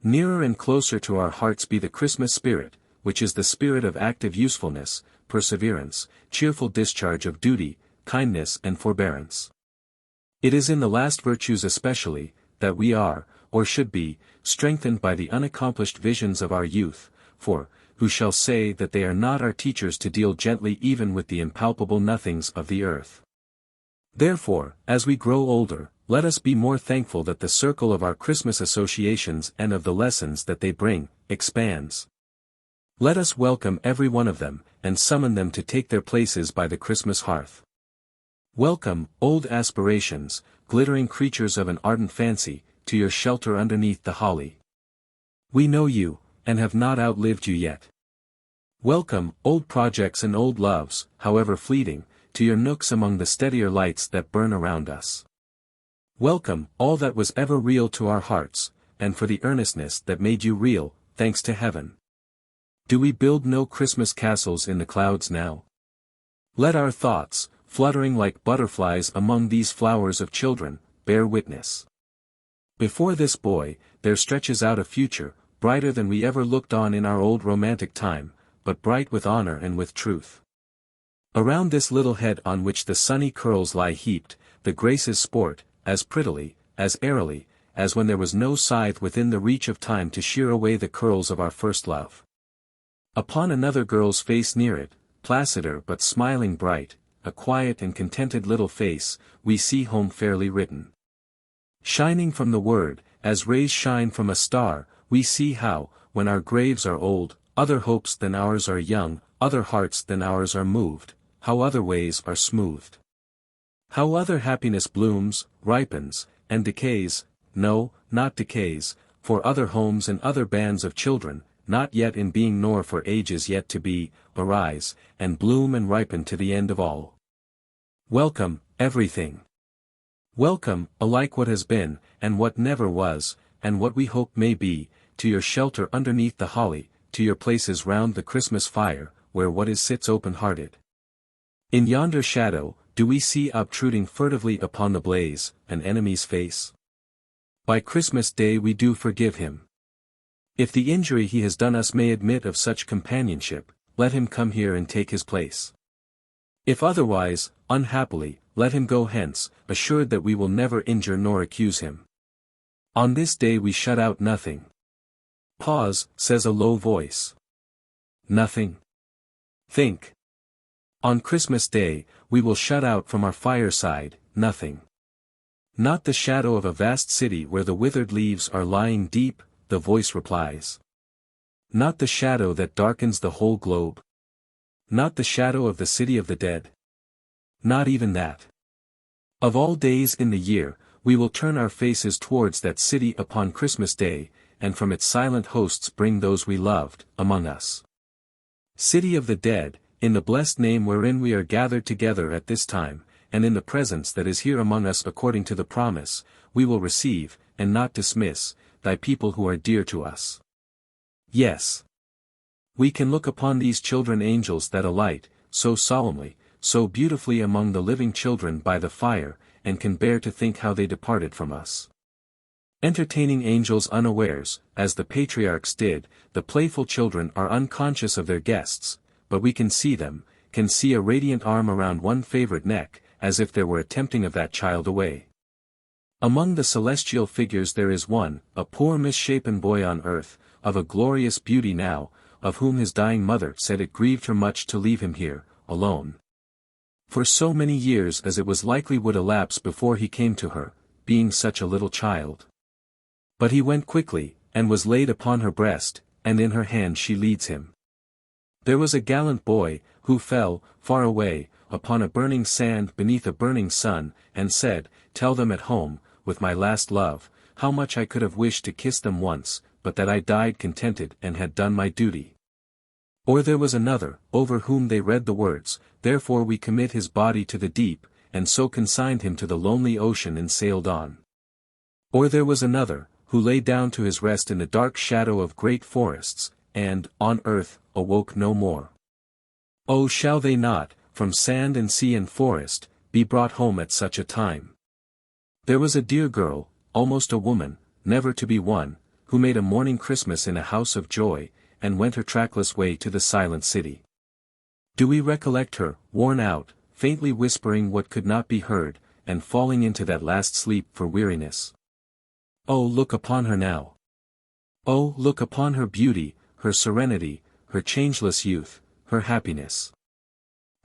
Nearer and closer to our hearts be the Christmas spirit, which is the spirit of active usefulness, perseverance, cheerful discharge of duty, kindness and forbearance. It is in the last virtues especially, that we are, or should be, strengthened by the unaccomplished visions of our youth, for, who shall say that they are not our teachers to deal gently even with the impalpable nothings of the earth? Therefore, as we grow older, let us be more thankful that the circle of our Christmas associations and of the lessons that they bring, expands. Let us welcome every one of them, and summon them to take their places by the Christmas hearth. Welcome, old aspirations, glittering creatures of an ardent fancy, to your shelter underneath the holly. We know you, and have not outlived you yet. Welcome, old projects and old loves, however fleeting, to your nooks among the steadier lights that burn around us. Welcome, all that was ever real to our hearts, and for the earnestness that made you real, thanks to heaven. Do we build no Christmas castles in the clouds now? Let our thoughts, fluttering like butterflies among these flowers of children, bear witness. Before this boy, there stretches out a future, brighter than we ever looked on in our old romantic time, but bright with honor and with truth. Around this little head on which the sunny curls lie heaped, the graces sport, as prettily, as airily, as when there was no scythe within the reach of time to shear away the curls of our first love. Upon another girl's face near it, placider but smiling bright, a quiet and contented little face, we see home fairly written. Shining from the word, as rays shine from a star, we see how, when our graves are old, other hopes than ours are young, other hearts than ours are moved, how other ways are smoothed. How other happiness blooms, ripens, and decays, no, not decays, for other homes and other bands of children, not yet in being nor for ages yet to be, arise, and bloom and ripen to the end of all. Welcome, everything. Welcome, alike what has been, and what never was, and what we hope may be, to your shelter underneath the holly, to your places round the Christmas fire, where what is sits open-hearted. In yonder shadow, do we see obtruding furtively upon the blaze, an enemy's face? By Christmas Day we do forgive him. If the injury he has done us may admit of such companionship, let him come here and take his place. If otherwise, unhappily, let him go hence, assured that we will never injure nor accuse him. On this day we shut out nothing. Pause, says a low voice. Nothing. Think. On Christmas Day, we will shut out from our fireside, nothing. Not the shadow of a vast city where the withered leaves are lying deep, the voice replies. Not the shadow that darkens the whole globe. Not the shadow of the city of the dead. Not even that. Of all days in the year, we will turn our faces towards that city upon Christmas Day, and from its silent hosts bring those we loved, among us. City of the dead, in the blessed name wherein we are gathered together at this time, and in the presence that is here among us according to the promise, we will receive, and not dismiss, thy people who are dear to us. Yes. We can look upon these children angels that alight, so solemnly, so beautifully among the living children by the fire, and can bear to think how they departed from us. Entertaining angels unawares, as the patriarchs did, the playful children are unconscious of their guests, but we can see them, can see a radiant arm around one favorite neck, as if there were a tempting of that child away. Among the celestial figures there is one, a poor misshapen boy on earth, of a glorious beauty now, of whom his dying mother said it grieved her much to leave him here, alone. For so many years as it was likely would elapse before he came to her, being such a little child. But he went quickly, and was laid upon her breast, and in her hand she leads him. There was a gallant boy, who fell, far away, upon a burning sand beneath a burning sun, and said, Tell them at home, with my last love, how much I could have wished to kiss them once, but that I died contented and had done my duty. Or there was another, over whom they read the words, Therefore we commit his body to the deep, and so consigned him to the lonely ocean and sailed on. Or there was another, who lay down to his rest in the dark shadow of great forests, and, on earth, awoke no more. Oh, shall they not, from sand and sea and forest, be brought home at such a time? There was a dear girl, almost a woman, never to be won, who made a morning Christmas in a house of joy, and went her trackless way to the silent city. Do we recollect her, worn out, faintly whispering what could not be heard, and falling into that last sleep for weariness? Oh, look upon her now. Oh, look upon her beauty, her serenity, her changeless youth, her happiness.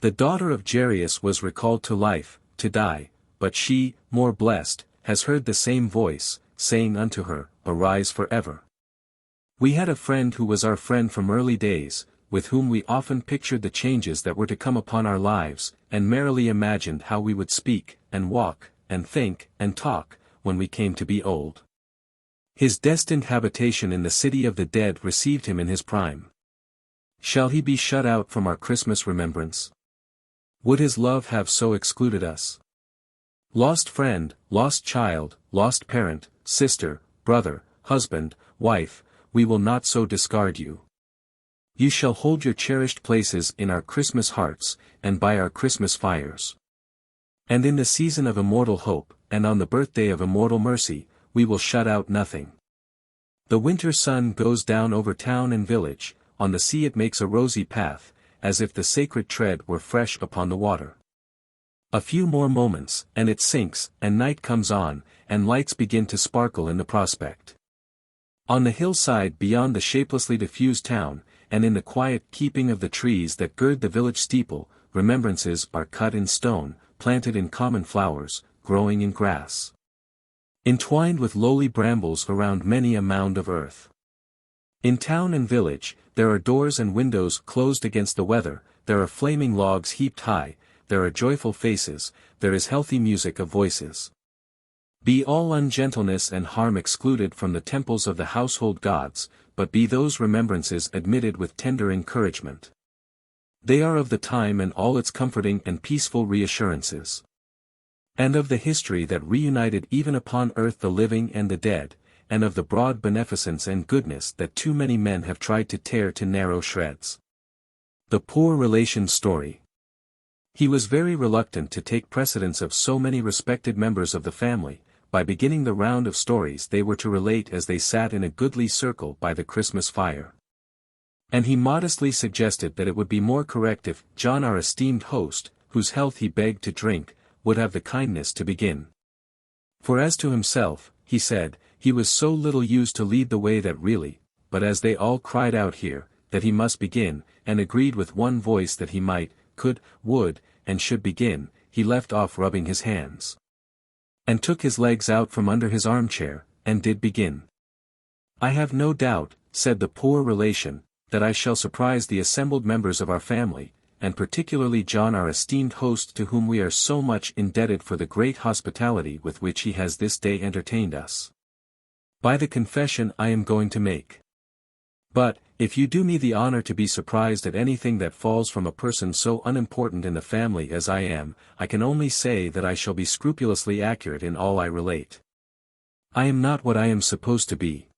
The daughter of Jairus was recalled to life, to die, but she, more blessed, has heard the same voice, saying unto her, Arise forever. We had a friend who was our friend from early days, with whom we often pictured the changes that were to come upon our lives, and merrily imagined how we would speak, and walk, and think, and talk, when we came to be old. His destined habitation in the city of the dead received him in his prime. Shall he be shut out from our Christmas remembrance? Would his love have so excluded us? Lost friend, lost child, lost parent, sister, brother, husband, wife, we will not so discard you. You shall hold your cherished places in our Christmas hearts, and by our Christmas fires. And in the season of immortal hope, and on the birthday of immortal mercy, we will shut out nothing. The winter sun goes down over town and village, on the sea it makes a rosy path, as if the sacred tread were fresh upon the water. A few more moments, and it sinks, and night comes on, and lights begin to sparkle in the prospect. On the hillside beyond the shapelessly diffused town, and in the quiet keeping of the trees that gird the village steeple, remembrances are cut in stone, planted in common flowers, growing in grass. Entwined with lowly brambles around many a mound of earth. In town and village, there are doors and windows closed against the weather, there are flaming logs heaped high, there are joyful faces, there is healthy music of voices. Be all ungentleness and harm excluded from the temples of the household gods, but be those remembrances admitted with tender encouragement. They are of the time and all its comforting and peaceful reassurances. And of the history that reunited even upon earth the living and the dead, and of the broad beneficence and goodness that too many men have tried to tear to narrow shreds. The poor relation's story. He was very reluctant to take precedence of so many respected members of the family, by beginning the round of stories they were to relate as they sat in a goodly circle by the Christmas fire. And he modestly suggested that it would be more correct if John, our esteemed host, whose health he begged to drink, would have the kindness to begin. For as to himself, he said, he was so little used to lead the way that really, but as they all cried out here, that he must begin, and agreed with one voice that he might, could, would, and should begin, he left off rubbing his hands. And took his legs out from under his armchair, and did begin. I have no doubt, said the poor relation, that I shall surprise the assembled members of our family, and particularly John, our esteemed host, to whom we are so much indebted for the great hospitality with which he has this day entertained us. By the confession I am going to make. But, if you do me the honor to be surprised at anything that falls from a person so unimportant in the family as I am, I can only say that I shall be scrupulously accurate in all I relate. I am not what I am supposed to be.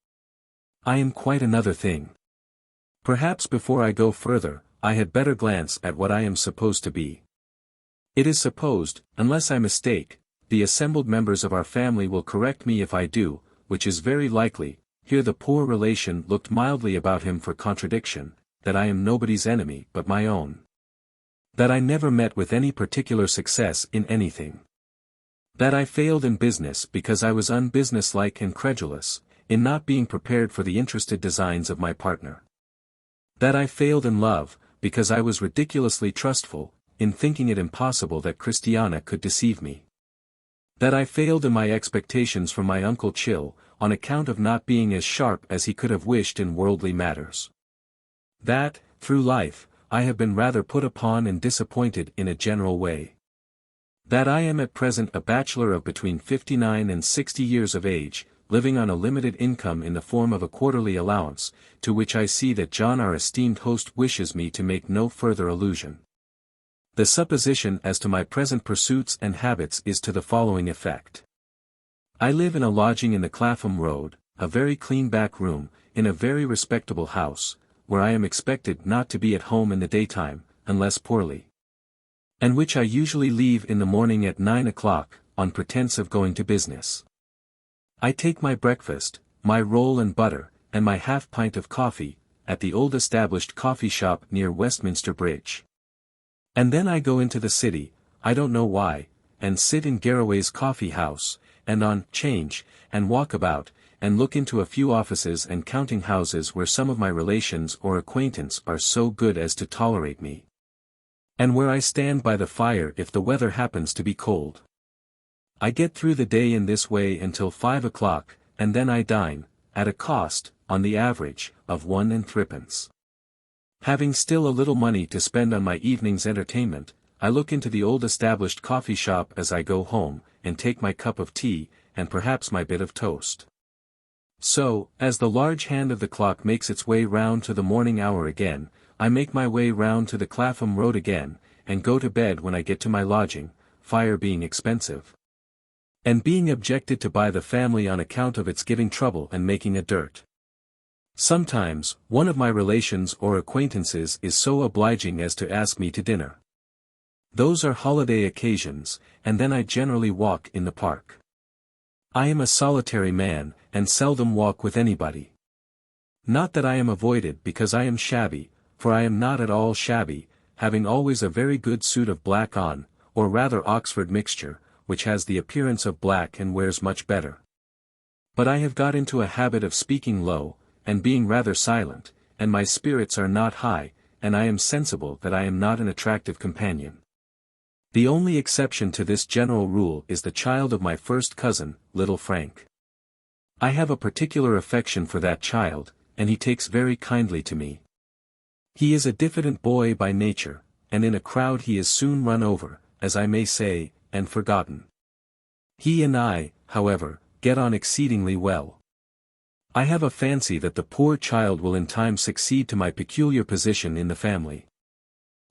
I am quite another thing. Perhaps before I go further, I had better glance at what I am supposed to be. It is supposed, unless I mistake, the assembled members of our family will correct me if I do, which is very likely. Here the poor relation looked mildly about him for contradiction, that I am nobody's enemy but my own. That I never met with any particular success in anything. That I failed in business because I was unbusinesslike and credulous, in not being prepared for the interested designs of my partner. That I failed in love, because I was ridiculously trustful, in thinking it impossible that Christiana could deceive me. That I failed in my expectations from my Uncle Chill, on account of not being as sharp as he could have wished in worldly matters. That, through life, I have been rather put upon and disappointed in a general way. That I am at present a bachelor of between 59 and 60 years of age, living on a limited income in the form of a quarterly allowance, to which I see that John, our esteemed host, wishes me to make no further allusion. The supposition as to my present pursuits and habits is to the following effect. I live in a lodging in the Clapham Road, a very clean back room, in a very respectable house, where I am expected not to be at home in the daytime, unless poorly. And which I usually leave in the morning at 9 o'clock, on pretence of going to business. I take my breakfast, my roll and butter, and my half-pint of coffee, at the old established coffee shop near Westminster Bridge. And then I go into the city, I don't know why, and sit in Garraway's coffee house, and on 'Change, and walk about, and look into a few offices and counting houses where some of my relations or acquaintance are so good as to tolerate me. And where I stand by the fire if the weather happens to be cold. I get through the day in this way until 5 o'clock, and then I dine, at a cost, on the average, of 1 and 3d. Having still a little money to spend on my evening's entertainment, I look into the old established coffee shop as I go home, and take my cup of tea, and perhaps my bit of toast. So, as the large hand of the clock makes its way round to the morning hour again, I make my way round to the Clapham Road again, and go to bed when I get to my lodging, fire being expensive, and being objected to by the family on account of its giving trouble and making a dirt. Sometimes, one of my relations or acquaintances is so obliging as to ask me to dinner. Those are holiday occasions, and then I generally walk in the park. I am a solitary man, and seldom walk with anybody. Not that I am avoided because I am shabby, for I am not at all shabby, having always a very good suit of black on, or rather Oxford mixture, which has the appearance of black and wears much better. But I have got into a habit of speaking low, and being rather silent, and my spirits are not high, and I am sensible that I am not an attractive companion. The only exception to this general rule is the child of my first cousin, little Frank. I have a particular affection for that child, and he takes very kindly to me. He is a diffident boy by nature, and in a crowd he is soon run over, as I may say, and forgotten. He and I, however, get on exceedingly well. I have a fancy that the poor child will in time succeed to my peculiar position in the family.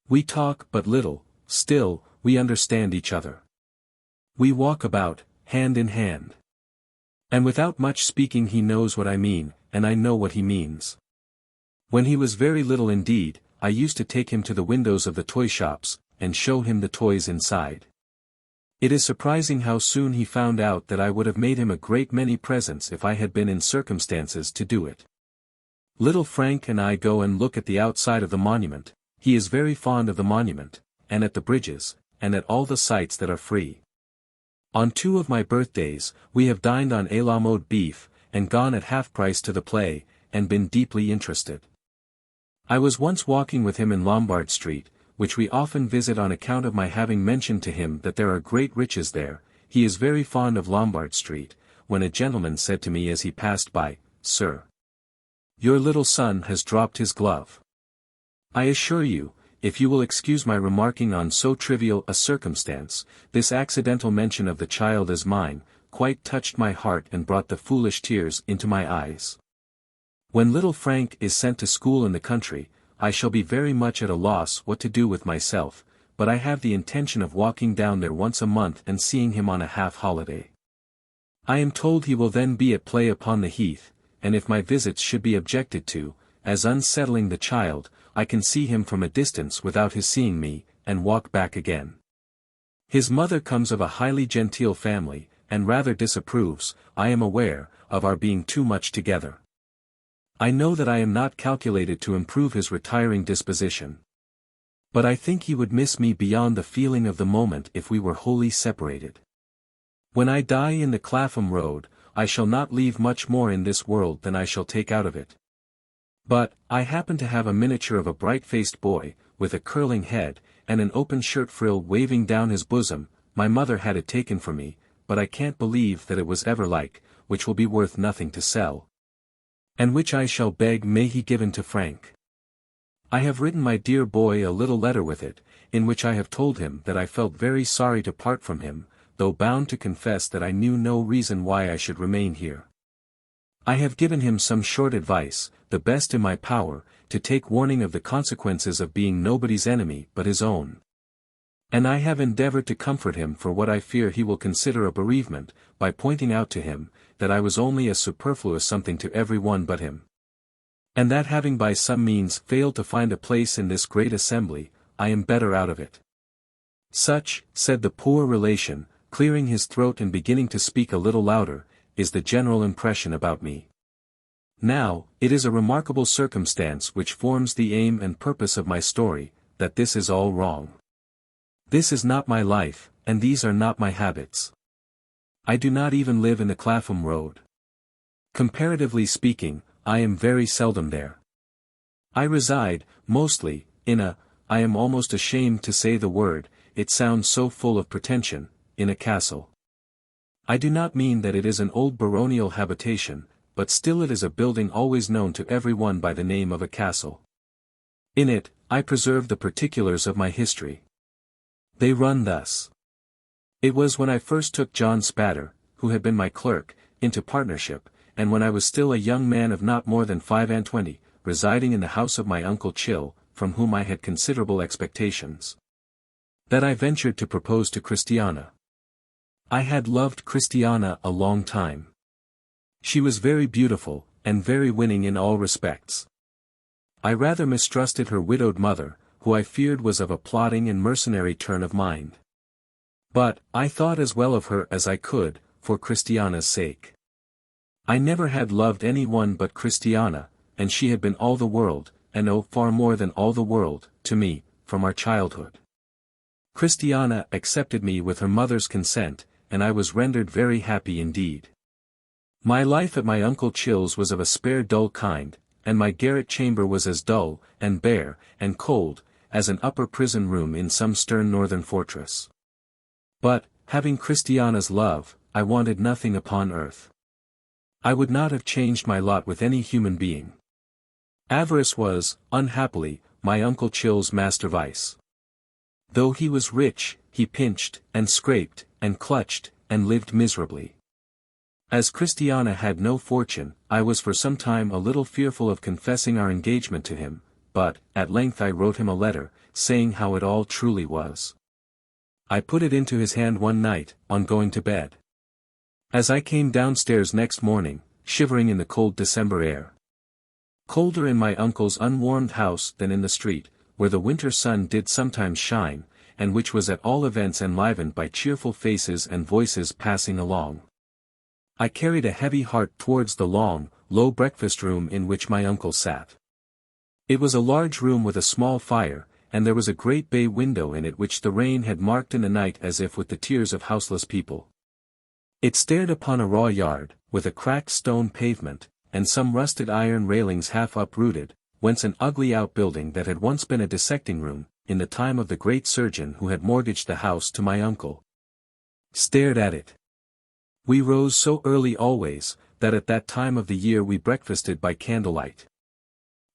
We talk but little, still, we understand each other. We walk about, hand in hand. And without much speaking he knows what I mean, and I know what he means. When he was very little indeed, I used to take him to the windows of the toy shops, and show him the toys inside. It is surprising how soon he found out that I would have made him a great many presents if I had been in circumstances to do it. Little Frank and I go and look at the outside of the monument. He is very fond of the monument, and at the bridges, and at all the sights that are free. On 2 of my birthdays, we have dined on a la mode beef, and gone at half price to the play, and been deeply interested. I was once walking with him in Lombard Street, which we often visit on account of my having mentioned to him that there are great riches there. He is very fond of Lombard Street, when a gentleman said to me as he passed by, "Sir, your little son has dropped his glove." I assure you, if you will excuse my remarking on so trivial a circumstance, this accidental mention of the child as mine, quite touched my heart and brought the foolish tears into my eyes. When little Frank is sent to school in the country, I shall be very much at a loss what to do with myself, but I have the intention of walking down there once a month and seeing him on a half-holiday. I am told he will then be at play upon the heath, and if my visits should be objected to, as unsettling the child, I can see him from a distance without his seeing me, and walk back again. His mother comes of a highly genteel family, and rather disapproves, I am aware, of our being too much together. I know that I am not calculated to improve his retiring disposition. But I think he would miss me beyond the feeling of the moment if we were wholly separated. When I die in the Clapham Road, I shall not leave much more in this world than I shall take out of it. But, I happen to have a miniature of a bright-faced boy, with a curling head, and an open shirt frill waving down his bosom. My mother had it taken for me, but I can't believe that it was ever like, which will be worth nothing to sell. And which I shall beg may he given to Frank. I have written my dear boy a little letter with it, in which I have told him that I felt very sorry to part from him, though bound to confess that I knew no reason why I should remain here. I have given him some short advice, the best in my power, to take warning of the consequences of being nobody's enemy but his own. And I have endeavored to comfort him for what I fear he will consider a bereavement, by pointing out to him, that I was only a superfluous something to every one but him. And that having by some means failed to find a place in this great assembly, I am better out of it. Such, said the poor relation, clearing his throat and beginning to speak a little louder, is the general impression about me. Now, it is a remarkable circumstance which forms the aim and purpose of my story, that this is all wrong. This is not my life, and these are not my habits. I do not even live in the Clapham Road. Comparatively speaking, I am very seldom there. I reside, mostly, I am almost ashamed to say the word, it sounds so full of pretension, in a castle. I do not mean that it is an old baronial habitation, but still it is a building always known to everyone by the name of a castle. In it, I preserve the particulars of my history. They run thus. It was when I first took John Spatter, who had been my clerk, into partnership, and when I was still a young man of not more than 25, residing in the house of my uncle Chill, from whom I had considerable expectations, that I ventured to propose to Christiana. I had loved Christiana a long time. She was very beautiful, and very winning in all respects. I rather mistrusted her widowed mother, who I feared was of a plotting and mercenary turn of mind. But, I thought as well of her as I could, for Christiana's sake. I never had loved any one but Christiana, and she had been all the world, and oh, far more than all the world, to me, from our childhood. Christiana accepted me with her mother's consent, and I was rendered very happy indeed. My life at my uncle Chill's was of a spare dull kind, and my garret chamber was as dull, and bare, and cold, as an upper prison room in some stern northern fortress. But, having Christiana's love, I wanted nothing upon earth. I would not have changed my lot with any human being. Avarice was, unhappily, my uncle Chill's master vice. Though he was rich, he pinched, and scraped, and clutched, and lived miserably. As Christiana had no fortune, I was for some time a little fearful of confessing our engagement to him, but, at length I wrote him a letter, saying how it all truly was. I put it into his hand one night, on going to bed. As I came downstairs next morning, shivering in the cold December air, colder in my uncle's unwarmed house than in the street, where the winter sun did sometimes shine, and which was at all events enlivened by cheerful faces and voices passing along, I carried a heavy heart towards the long, low breakfast room in which my uncle sat. It was a large room with a small fire, and there was a great bay window in it which the rain had marked in the night as if with the tears of houseless people. It stared upon a raw yard, with a cracked stone pavement, and some rusted iron railings half uprooted, whence an ugly outbuilding that had once been a dissecting room, in the time of the great surgeon who had mortgaged the house to my uncle, stared at it. We rose so early always, that at that time of the year we breakfasted by candlelight.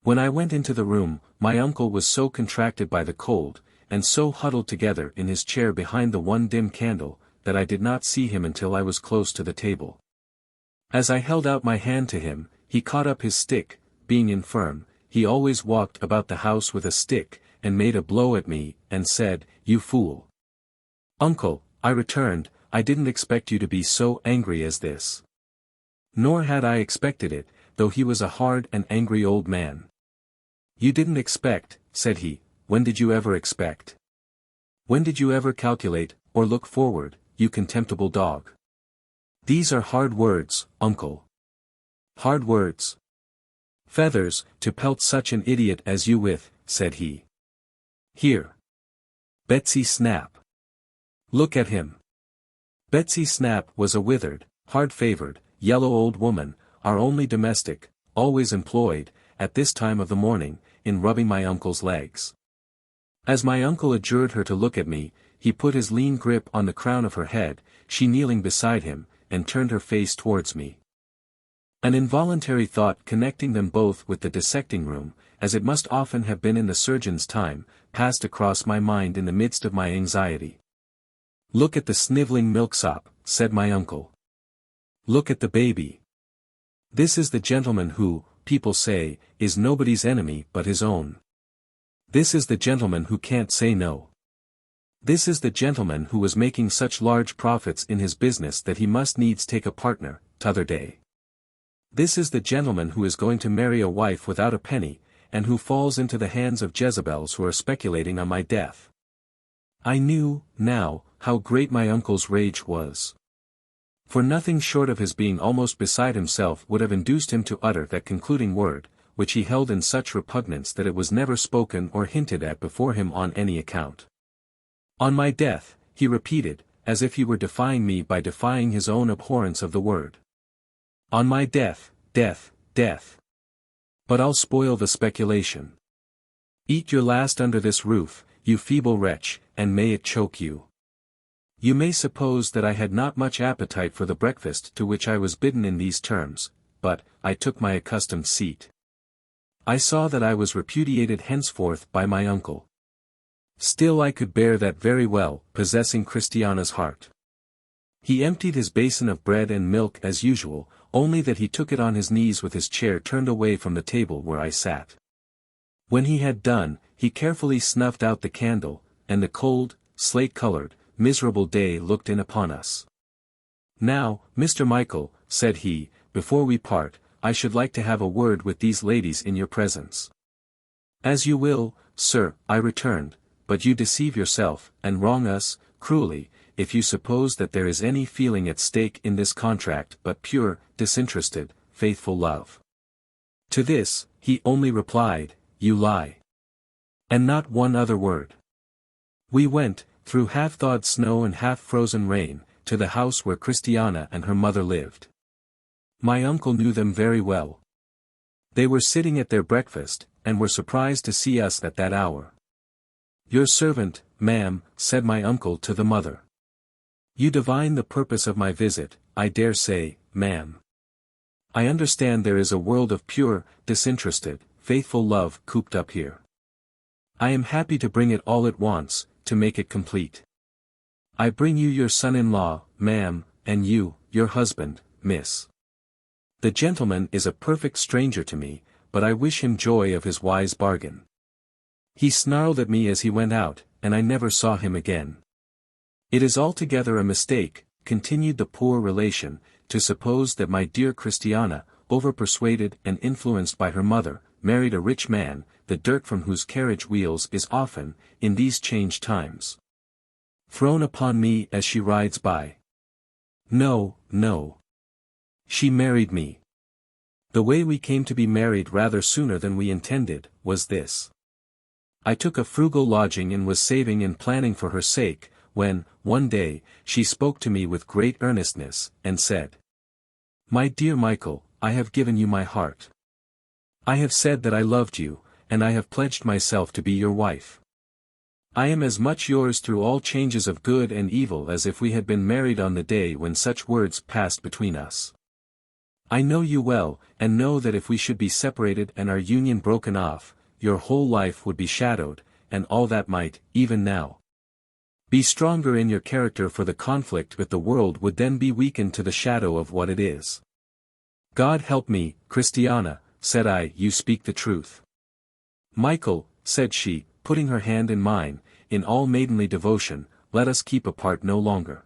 When I went into the room, my uncle was so contracted by the cold, and so huddled together in his chair behind the one dim candle, that I did not see him until I was close to the table. As I held out my hand to him, he caught up his stick, being infirm, he always walked about the house with a stick, and made a blow at me, and said, "You fool." "Uncle," I returned, "I didn't expect you to be so angry as this." Nor had I expected it, though he was a hard and angry old man. "You didn't expect," said he, "when did you ever expect? When did you ever calculate, or look forward, you contemptible dog? These are hard words, uncle. Hard words. Feathers, to pelt such an idiot as you with," said he. "Here. Betsy Snap. Look at him." Betsy Snap was a withered, hard-favored, yellow old woman, our only domestic, always employed, at this time of the morning, in rubbing my uncle's legs. As my uncle adjured her to look at me, he put his lean grip on the crown of her head, she kneeling beside him, and turned her face towards me. An involuntary thought connecting them both with the dissecting room, as it must often have been in the surgeon's time, passed across my mind in the midst of my anxiety. "Look at the snivelling milksop," said my uncle. "Look at the baby. This is the gentleman who, people say, is nobody's enemy but his own. This is the gentleman who can't say no. This is the gentleman who was making such large profits in his business that he must needs take a partner, t'other day. This is the gentleman who is going to marry a wife without a penny, and who falls into the hands of Jezebels who are speculating on my death." I knew, now, how great my uncle's rage was. For nothing short of his being almost beside himself would have induced him to utter that concluding word, which he held in such repugnance that it was never spoken or hinted at before him on any account. "On my death," he repeated, as if he were defying me by defying his own abhorrence of the word. "On my death, death, death. But I'll spoil the speculation. Eat your last under this roof, you feeble wretch, and may it choke you." You may suppose that I had not much appetite for the breakfast to which I was bidden in these terms, but I took my accustomed seat. I saw that I was repudiated henceforth by my uncle. Still I could bear that very well, possessing Christiana's heart. He emptied his basin of bread and milk as usual, only that he took it on his knees with his chair turned away from the table where I sat. When he had done, he carefully snuffed out the candle, and the cold, slate-colored, miserable day looked in upon us. "Now, Mr. Michael," said he, "before we part, I should like to have a word with these ladies in your presence." "As you will, sir," I returned, "but you deceive yourself, and wrong us, cruelly, if you suppose that there is any feeling at stake in this contract but pure, disinterested, faithful love." To this, he only replied, "You lie." And not one other word. We went, through half-thawed snow and half-frozen rain, to the house where Christiana and her mother lived. My uncle knew them very well. They were sitting at their breakfast, and were surprised to see us at that hour. "Your servant, ma'am," said my uncle to the mother. "You divine the purpose of my visit, I dare say, ma'am. I understand there is a world of pure, disinterested, faithful love cooped up here. I am happy to bring it all at once, to make it complete. I bring you your son-in-law, ma'am, and you, your husband, miss. The gentleman is a perfect stranger to me, but I wish him joy of his wise bargain. He snarled at me as he went out, and I never saw him again. It is altogether a mistake," continued the poor relation, "to suppose that my dear Christiana, over-persuaded and influenced by her mother, married a rich man, the dirt from whose carriage wheels is often, in these changed times, thrown upon me as she rides by. No, no. She married me. The way we came to be married rather sooner than we intended, was this. I took a frugal lodging and was saving and planning for her sake, when, one day, she spoke to me with great earnestness, and said, 'My dear Michael, I have given you my heart. I have said that I loved you, and I have pledged myself to be your wife. I am as much yours through all changes of good and evil as if we had been married on the day when such words passed between us. I know you well, and know that if we should be separated and our union broken off, your whole life would be shadowed, and all that might, even now, be stronger in your character for the conflict with the world would then be weakened to the shadow of what it is. God help me, Christiana,' said I, 'you speak the truth.' 'Michael,' said she, putting her hand in mine, 'in all maidenly devotion, let us keep apart no longer.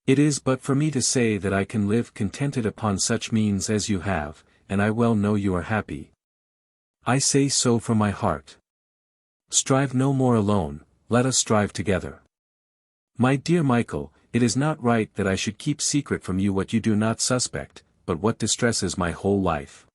It is but for me to say that I can live contented upon such means as you have, and I well know you are happy. I say so from my heart. Strive no more alone, let us strive together. My dear Michael, it is not right that I should keep secret from you what you do not suspect, but what distresses my whole life.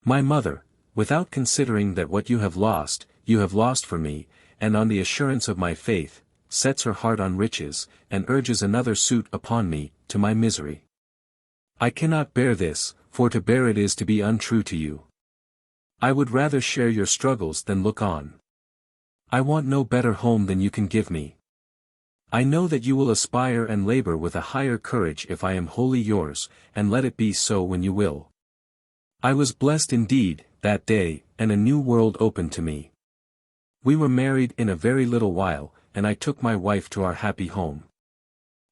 My mother, without considering that what you have lost for me, and on the assurance of my faith, sets her heart on riches, and urges another suit upon me, to my misery. I cannot bear this, for to bear it is to be untrue to you. I would rather share your struggles than look on. I want no better home than you can give me. I know that you will aspire and labor with a higher courage if I am wholly yours, and let it be so when you will. I was blessed indeed, that day, and a new world opened to me. We were married in a very little while, and I took my wife to our happy home.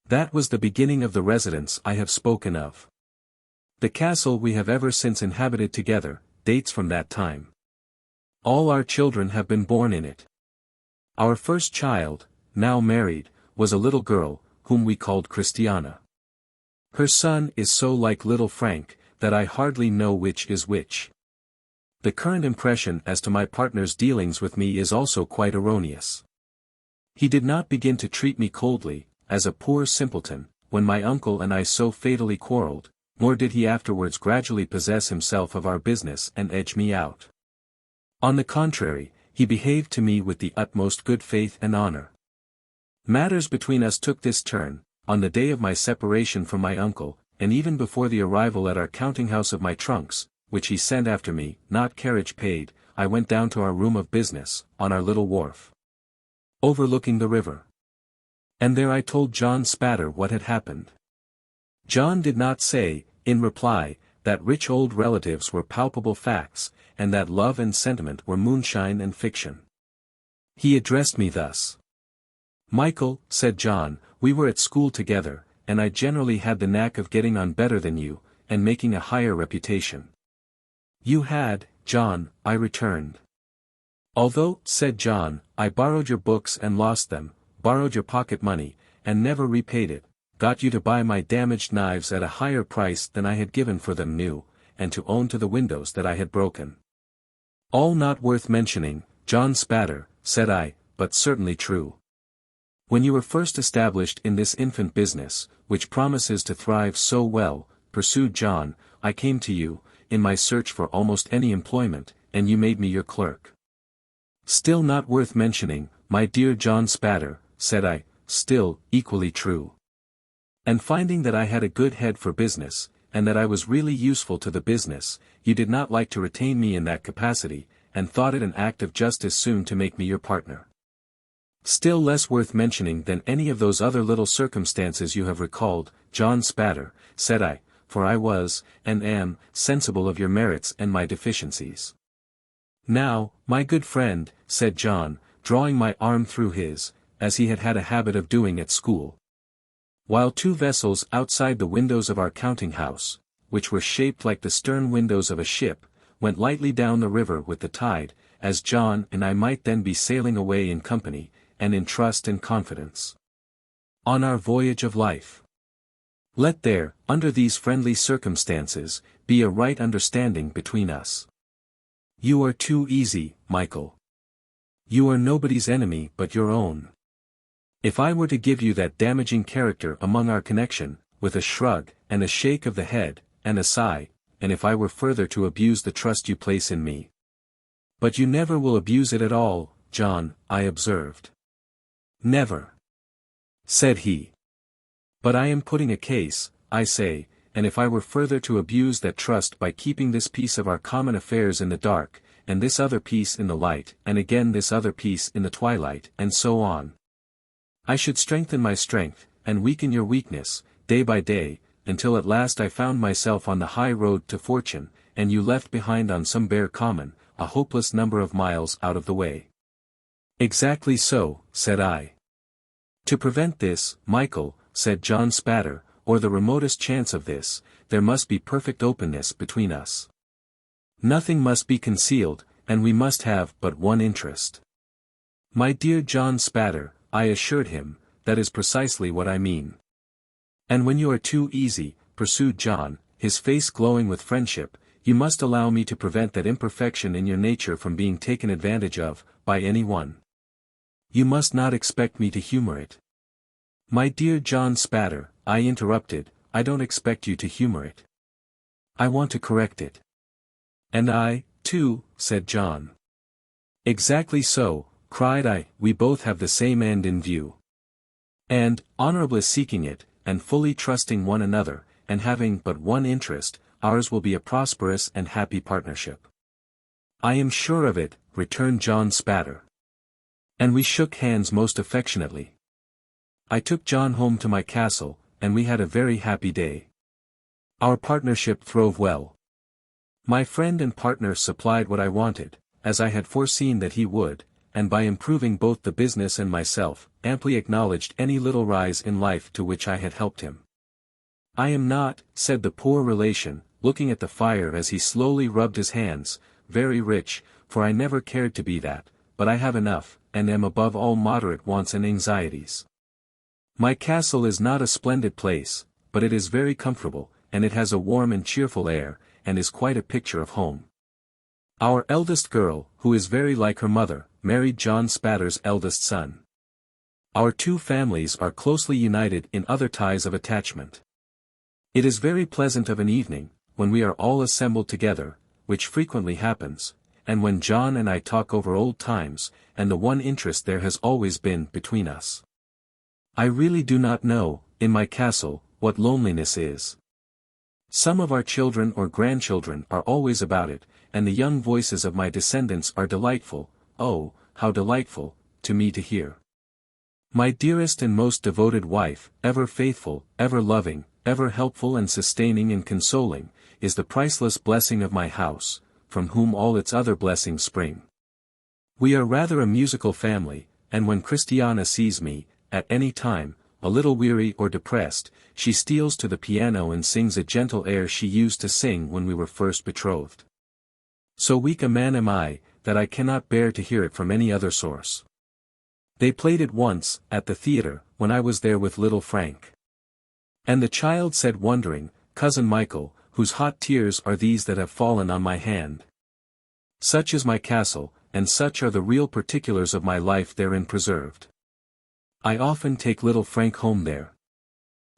That was the beginning of the residence I have spoken of. The castle we have ever since inhabited together, dates from that time. All our children have been born in it. Our first child, now married, was a little girl, whom we called Christiana. Her son is so like little Frank, that I hardly know which is which. The current impression as to my partner's dealings with me is also quite erroneous. He did not begin to treat me coldly, as a poor simpleton, when my uncle and I so fatally quarrelled, nor did he afterwards gradually possess himself of our business and edge me out. On the contrary, he behaved to me with the utmost good faith and honour. Matters between us took this turn, on the day of my separation from my uncle, and even before the arrival at our counting-house of my trunks, which he sent after me, not carriage paid, I went down to our room of business, on our little wharf, overlooking the river. And there I told John Spatter what had happened. John did not say, in reply, that rich old relatives were palpable facts, and that love and sentiment were moonshine and fiction. He addressed me thus. "Michael," said John, "we were at school together, and I generally had the knack of getting on better than you, and making a higher reputation." "You had, John," I returned. "Although," said John, "I borrowed your books and lost them, borrowed your pocket money, and never repaid it, got you to buy my damaged knives at a higher price than I had given for them new, and to own to the windows that I had broken. All not worth mentioning, John Spatter," said I, "but certainly true. When you were first established in this infant business, which promises to thrive so well," pursued John, "I came to you, in my search for almost any employment, and you made me your clerk. Still not worth mentioning, my dear John Spatter," said I, "still, equally true. And finding that I had a good head for business, and that I was really useful to the business, you did not like to retain me in that capacity, and thought it an act of justice soon to make me your partner. Still less worth mentioning than any of those other little circumstances you have recalled, John Spatter," said I, "for I was, and am, sensible of your merits and my deficiencies. Now, my good friend," said John, drawing my arm through his, as he had had a habit of doing at school. While two vessels outside the windows of our counting-house, which were shaped like the stern windows of a ship, went lightly down the river with the tide, as John and I might then be sailing away in company, and in trust and confidence, on our voyage of life. Let there, under these friendly circumstances, be a right understanding between us. You are too easy, Michael. You are nobody's enemy but your own. If I were to give you that damaging character among our connection, with a shrug, and a shake of the head, and a sigh, and if I were further to abuse the trust you place in me. But you never will abuse it at all, John, I observed. Never, said he. But I am putting a case, I say, and if I were further to abuse that trust by keeping this piece of our common affairs in the dark, and this other piece in the light, and again this other piece in the twilight, and so on, I should strengthen my strength, and weaken your weakness, day by day, until at last I found myself on the high road to fortune, and you left behind on some bare common, a hopeless number of miles out of the way. Exactly so, said I. To prevent this, Michael, said John Spatter, or the remotest chance of this, there must be perfect openness between us. Nothing must be concealed, and we must have but one interest. My dear John Spatter, I assured him, that is precisely what I mean. And when you are too easy, pursued John, his face glowing with friendship, you must allow me to prevent that imperfection in your nature from being taken advantage of, by any one. You must not expect me to humor it. My dear John Spatter, I interrupted, I don't expect you to humor it. I want to correct it. And I, too, said John. Exactly so, cried I, we both have the same end in view. And, honorably seeking it, and fully trusting one another, and having but one interest, ours will be a prosperous and happy partnership. I am sure of it, returned John Spatter. And we shook hands most affectionately. I took John home to my castle, and we had a very happy day. Our partnership throve well. My friend and partner supplied what I wanted, as I had foreseen that he would, and by improving both the business and myself, amply acknowledged any little rise in life to which I had helped him. I am not, said the poor relation, looking at the fire as he slowly rubbed his hands, very rich, for I never cared to be that, but I have enough, and am above all moderate wants and anxieties. My castle is not a splendid place, but it is very comfortable, and it has a warm and cheerful air, and is quite a picture of home. Our eldest girl, who is very like her mother, married John Spatter's eldest son. Our two families are closely united in other ties of attachment. It is very pleasant of an evening, when we are all assembled together, which frequently happens, and when John and I talk over old times, and the one interest there has always been between us. I really do not know, in my castle, what loneliness is. Some of our children or grandchildren are always about it, and the young voices of my descendants are delightful, oh, how delightful, to me to hear. My dearest and most devoted wife, ever faithful, ever loving, ever helpful and sustaining and consoling, is the priceless blessing of my house, from whom all its other blessings spring. We are rather a musical family, and when Christiana sees me, at any time, a little weary or depressed, she steals to the piano and sings a gentle air she used to sing when we were first betrothed. So weak a man am I, that I cannot bear to hear it from any other source. They played it once, at the theatre, when I was there with little Frank. And the child said wondering, "Cousin Michael, whose hot tears are these that have fallen on my hand? Such is my castle, and such are the real particulars of my life therein preserved. I often take little Frank home there.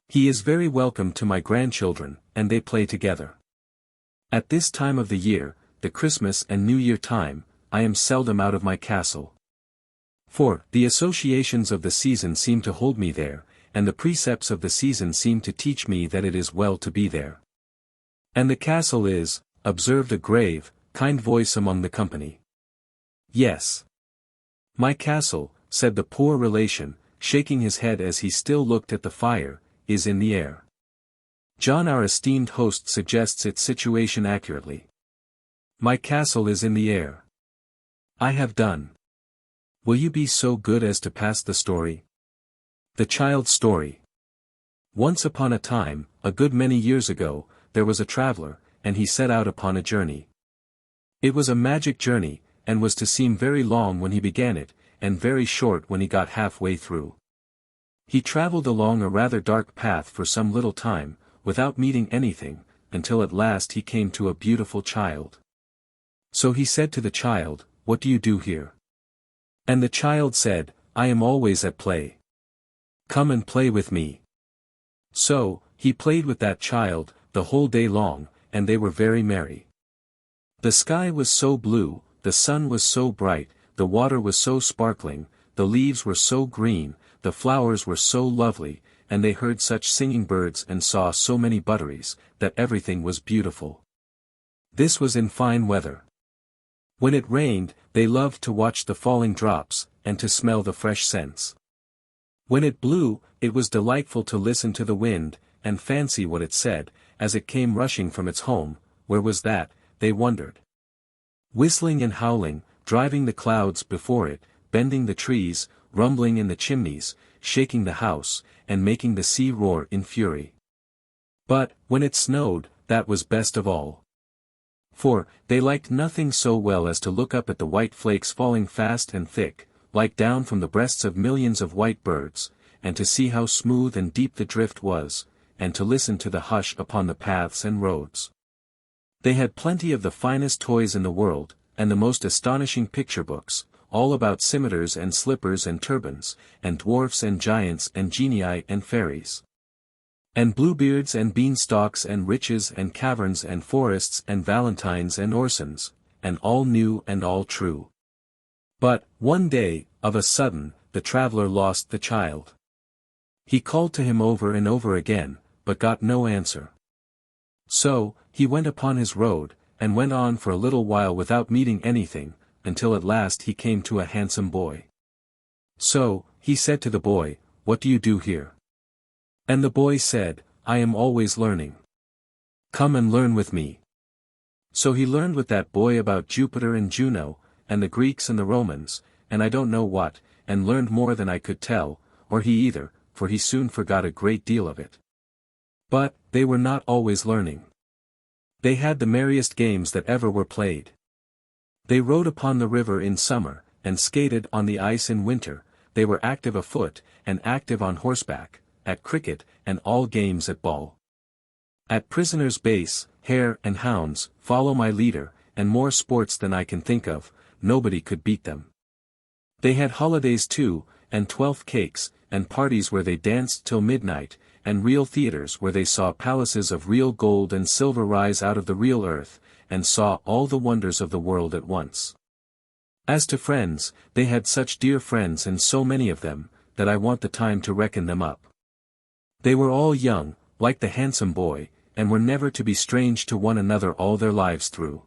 He is very welcome to my grandchildren, and they play together. At this time of the year, the Christmas and New Year time, I am seldom out of my castle. For, the associations of the season seem to hold me there, and the precepts of the season seem to teach me that it is well to be there. And the castle is," observed a grave, kind voice among the company. "Yes. My castle," said the poor relation, shaking his head as he still looked at the fire, "is in the air. John, our esteemed host, suggests its situation accurately. My castle is in the air. I have done. Will you be so good as to pass the story?" The child's story. Once upon a time, a good many years ago, there was a traveler, and he set out upon a journey. It was a magic journey, and was to seem very long when he began it, and very short when he got halfway through. He traveled along a rather dark path for some little time, without meeting anything, until at last he came to a beautiful child. So he said to the child, "What do you do here?" And the child said, "I am always at play. Come and play with me." So, he played with that child, the whole day long, and they were very merry. The sky was so blue, the sun was so bright, the water was so sparkling, the leaves were so green, the flowers were so lovely, and they heard such singing birds and saw so many butterflies, that everything was beautiful. This was in fine weather. When it rained, they loved to watch the falling drops, and to smell the fresh scents. When it blew, it was delightful to listen to the wind, and fancy what it said, as it came rushing from its home. Where was that, they wondered? Whistling and howling, driving the clouds before it, bending the trees, rumbling in the chimneys, shaking the house, and making the sea roar in fury. But, when it snowed, that was best of all. For, they liked nothing so well as to look up at the white flakes falling fast and thick, like down from the breasts of millions of white birds, and to see how smooth and deep the drift was, and to listen to the hush upon the paths and roads. They had plenty of the finest toys in the world, and the most astonishing picture books, all about scimitars and slippers and turbans, and dwarfs and giants and genii and fairies. And bluebeards and beanstalks and riches and caverns and forests and valentines and orsons, and all new and all true. But, one day, of a sudden, the traveler lost the child. He called to him over and over again, but got no answer. So, he went upon his road, and went on for a little while without meeting anything, until at last he came to a handsome boy. So, he said to the boy, "What do you do here?" And the boy said, "I am always learning. Come and learn with me." So he learned with that boy about Jupiter and Juno, and the Greeks and the Romans, and I don't know what, and learned more than I could tell, or he either, for he soon forgot a great deal of it. But, they were not always learning. They had the merriest games that ever were played. They rode upon the river in summer, and skated on the ice in winter. They were active afoot, and active on horseback, at cricket, and all games at ball. At prisoners' base, hare and hounds, follow my leader, and more sports than I can think of, nobody could beat them. They had holidays too, and 12th cakes, and parties where they danced till midnight, and real theatres where they saw palaces of real gold and silver rise out of the real earth, and saw all the wonders of the world at once. As to friends, they had such dear friends and so many of them, that I want the time to reckon them up. They were all young, like the handsome boy, and were never to be strange to one another all their lives through.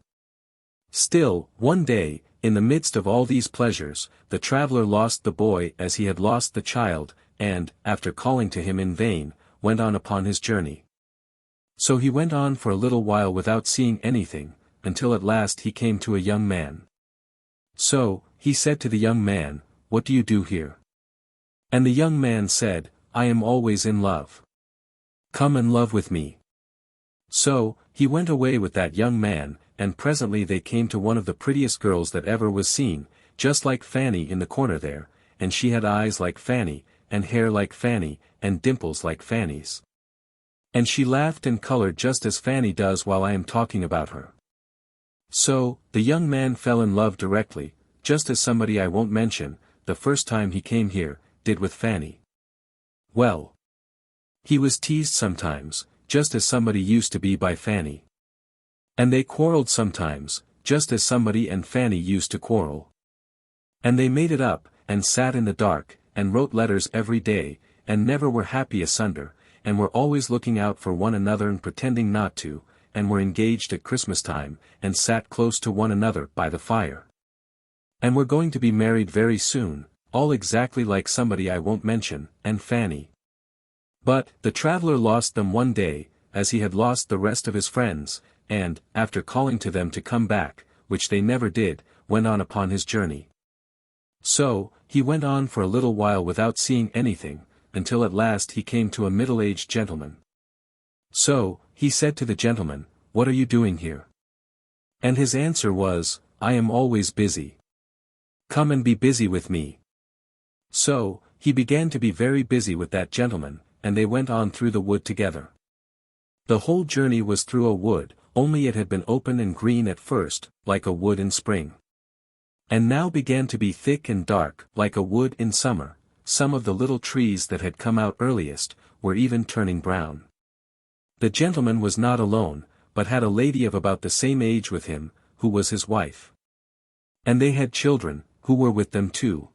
Still, one day, in the midst of all these pleasures, the traveler lost the boy as he had lost the child, and, after calling to him in vain, went on upon his journey. So he went on for a little while without seeing anything, until at last he came to a young man. So, he said to the young man, "What do you do here?" And the young man said, "I am always in love. Come and love with me." So, he went away with that young man, and presently they came to one of the prettiest girls that ever was seen, just like Fanny in the corner there, and she had eyes like Fanny, and hair like Fanny, and dimples like Fanny's. And she laughed and colored just as Fanny does while I am talking about her. So, the young man fell in love directly, just as somebody I won't mention, the first time he came here, did with Fanny. Well, he was teased sometimes, just as somebody used to be by Fanny. And they quarreled sometimes, just as somebody and Fanny used to quarrel. And they made it up, and sat in the dark, and wrote letters every day, and never were happy asunder, and were always looking out for one another and pretending not to, and were engaged at Christmas time, and sat close to one another by the fire. And were going to be married very soon, all exactly like somebody I won't mention, and Fanny. But, the traveler lost them one day, as he had lost the rest of his friends, and, after calling to them to come back, which they never did, went on upon his journey. So, he went on for a little while without seeing anything, until at last he came to a middle-aged gentleman. So, he said to the gentleman, "What are you doing here?" And his answer was, "I am always busy. Come and be busy with me." So, he began to be very busy with that gentleman, and they went on through the wood together. The whole journey was through a wood, only it had been open and green at first, like a wood in spring. And now began to be thick and dark, like a wood in summer. Some of the little trees that had come out earliest, were even turning brown. The gentleman was not alone, but had a lady of about the same age with him, who was his wife. And they had children, who were with them too.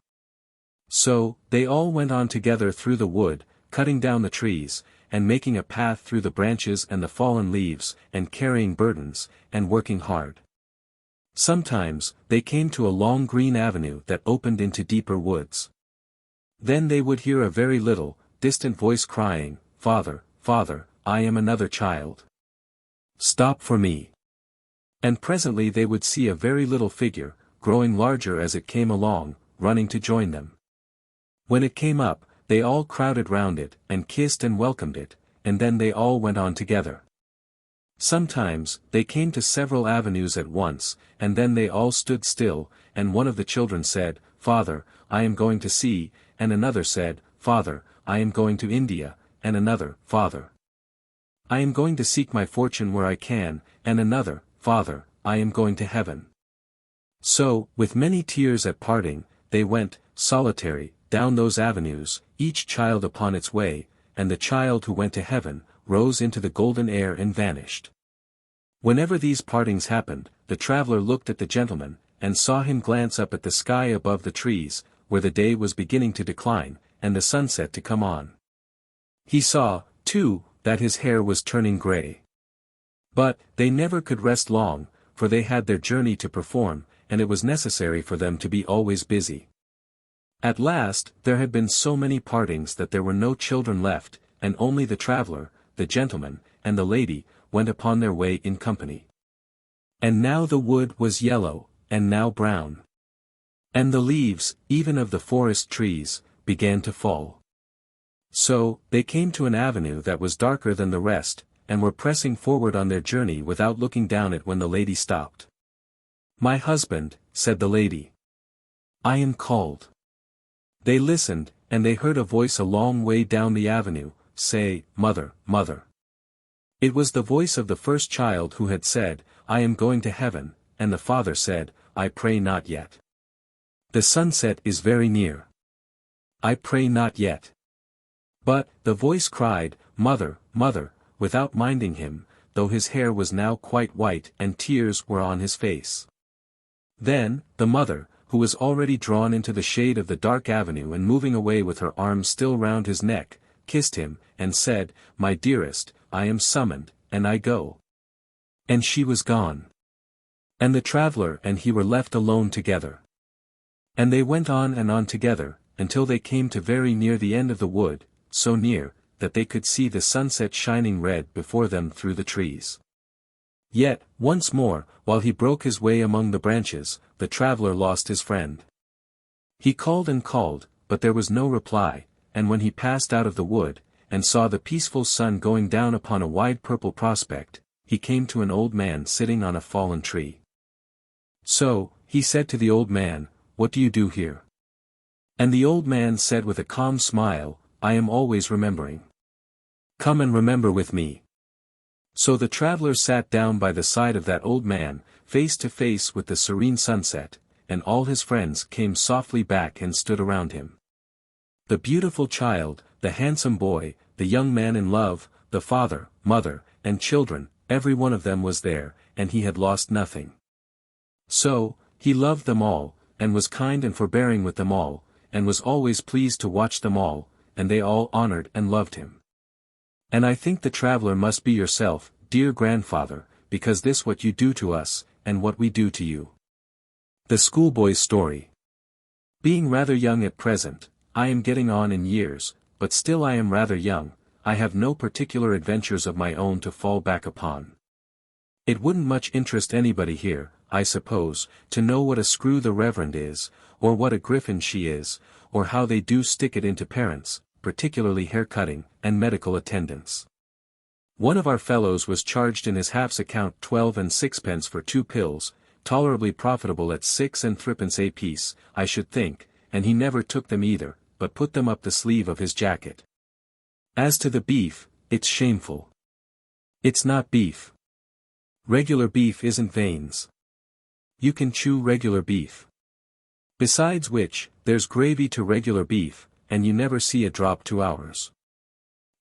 So, they all went on together through the wood, cutting down the trees, and making a path through the branches and the fallen leaves, and carrying burdens, and working hard. Sometimes, they came to a long green avenue that opened into deeper woods. Then they would hear a very little, distant voice crying, "Father, Father, I am another child. Stop for me." And presently they would see a very little figure, growing larger as it came along, running to join them. When it came up, they all crowded round it, and kissed and welcomed it, and then they all went on together. Sometimes, they came to several avenues at once, and then they all stood still, and one of the children said, "Father, I am going to sea," and another said, "Father, I am going to India," and another, "Father, I am going to seek my fortune where I can," and another, "Father, I am going to heaven." So, with many tears at parting, they went, solitary, down those avenues, each child upon its way, and the child who went to heaven, rose into the golden air and vanished. Whenever these partings happened, the traveler looked at the gentleman, and saw him glance up at the sky above the trees, where the day was beginning to decline, and the sunset to come on. He saw, too, that his hair was turning grey. But, they never could rest long, for they had their journey to perform, and it was necessary for them to be always busy. At last, there had been so many partings that there were no children left, and only the traveler, the gentleman, and the lady, went upon their way in company. And now the wood was yellow, and now brown. And the leaves, even of the forest trees, began to fall. So, they came to an avenue that was darker than the rest, and were pressing forward on their journey without looking down it when the lady stopped. "My husband," said the lady. "I am called." They listened, and they heard a voice a long way down the avenue, say, "Mother, mother." It was the voice of the first child who had said, "I am going to heaven," and the father said, "I pray not yet. The sunset is very near. I pray not yet." But, the voice cried, "Mother, mother," without minding him, though his hair was now quite white and tears were on his face. Then, the mother, who was already drawn into the shade of the dark avenue and moving away with her arms still round his neck, kissed him, and said, "My dearest, I am summoned, and I go." And she was gone. And the traveller and he were left alone together. And they went on and on together, until they came to very near the end of the wood, so near, that they could see the sunset shining red before them through the trees. Yet, once more, while he broke his way among the branches, the traveller lost his friend. He called and called, but there was no reply, and when he passed out of the wood, and saw the peaceful sun going down upon a wide purple prospect, he came to an old man sitting on a fallen tree. So, he said to the old man, "What do you do here?" And the old man said with a calm smile, "I am always remembering. Come and remember with me." So the traveller sat down by the side of that old man, face to face with the serene sunset, and all his friends came softly back and stood around him. The beautiful child, the handsome boy, the young man in love, the father, mother, and children, every one of them was there, and he had lost nothing. So, he loved them all, and was kind and forbearing with them all, and was always pleased to watch them all, and they all honored and loved him. And I think the traveller must be yourself, dear grandfather, because this what you do to us, and what we do to you. The Schoolboy's Story. Being rather young at present, I am getting on in years, but still I am rather young, I have no particular adventures of my own to fall back upon. It wouldn't much interest anybody here, I suppose, to know what a screw the Reverend is, or what a griffin she is, or how they do stick it into parents, particularly hair-cutting, and medical attendance. One of our fellows was charged in his half's account 12 and 6 for 2 pills, tolerably profitable at 6 and 3 a piece, I should think, and he never took them either, but put them up the sleeve of his jacket. As to the beef, it's shameful. It's not beef. Regular beef isn't veins. You can chew regular beef. Besides which, there's gravy to regular beef, and you never see a drop to ours.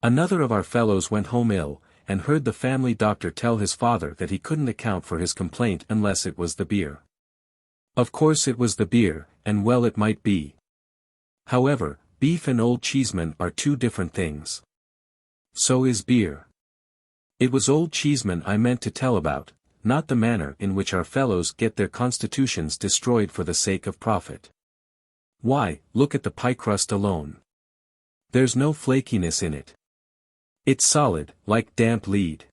Another of our fellows went home ill, and heard the family doctor tell his father that he couldn't account for his complaint unless it was the beer. Of course it was the beer, and well it might be. However, beef and Old Cheeseman are 2 different things. So is beer. It was Old Cheeseman I meant to tell about, not the manner in which our fellows get their constitutions destroyed for the sake of profit. Why, look at the pie crust alone. There's no flakiness in it. It's solid, like damp lead.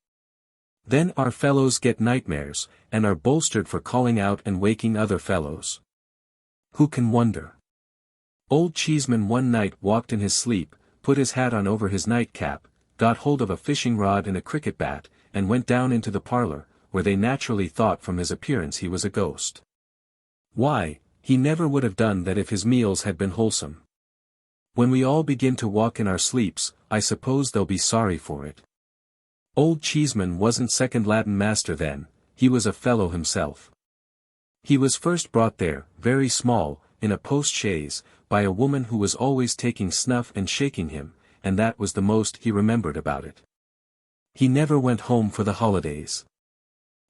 Then our fellows get nightmares, and are bolstered for calling out and waking other fellows. Who can wonder? Old Cheeseman one night walked in his sleep, put his hat on over his nightcap, got hold of a fishing rod and a cricket bat, and went down into the parlour, where they naturally thought from his appearance he was a ghost. Why, he never would have done that if his meals had been wholesome. When we all begin to walk in our sleeps, I suppose they'll be sorry for it. Old Cheeseman wasn't second Latin master then, he was a fellow himself. He was first brought there, very small, in a post-chaise, by a woman who was always taking snuff and shaking him, and that was the most he remembered about it. He never went home for the holidays.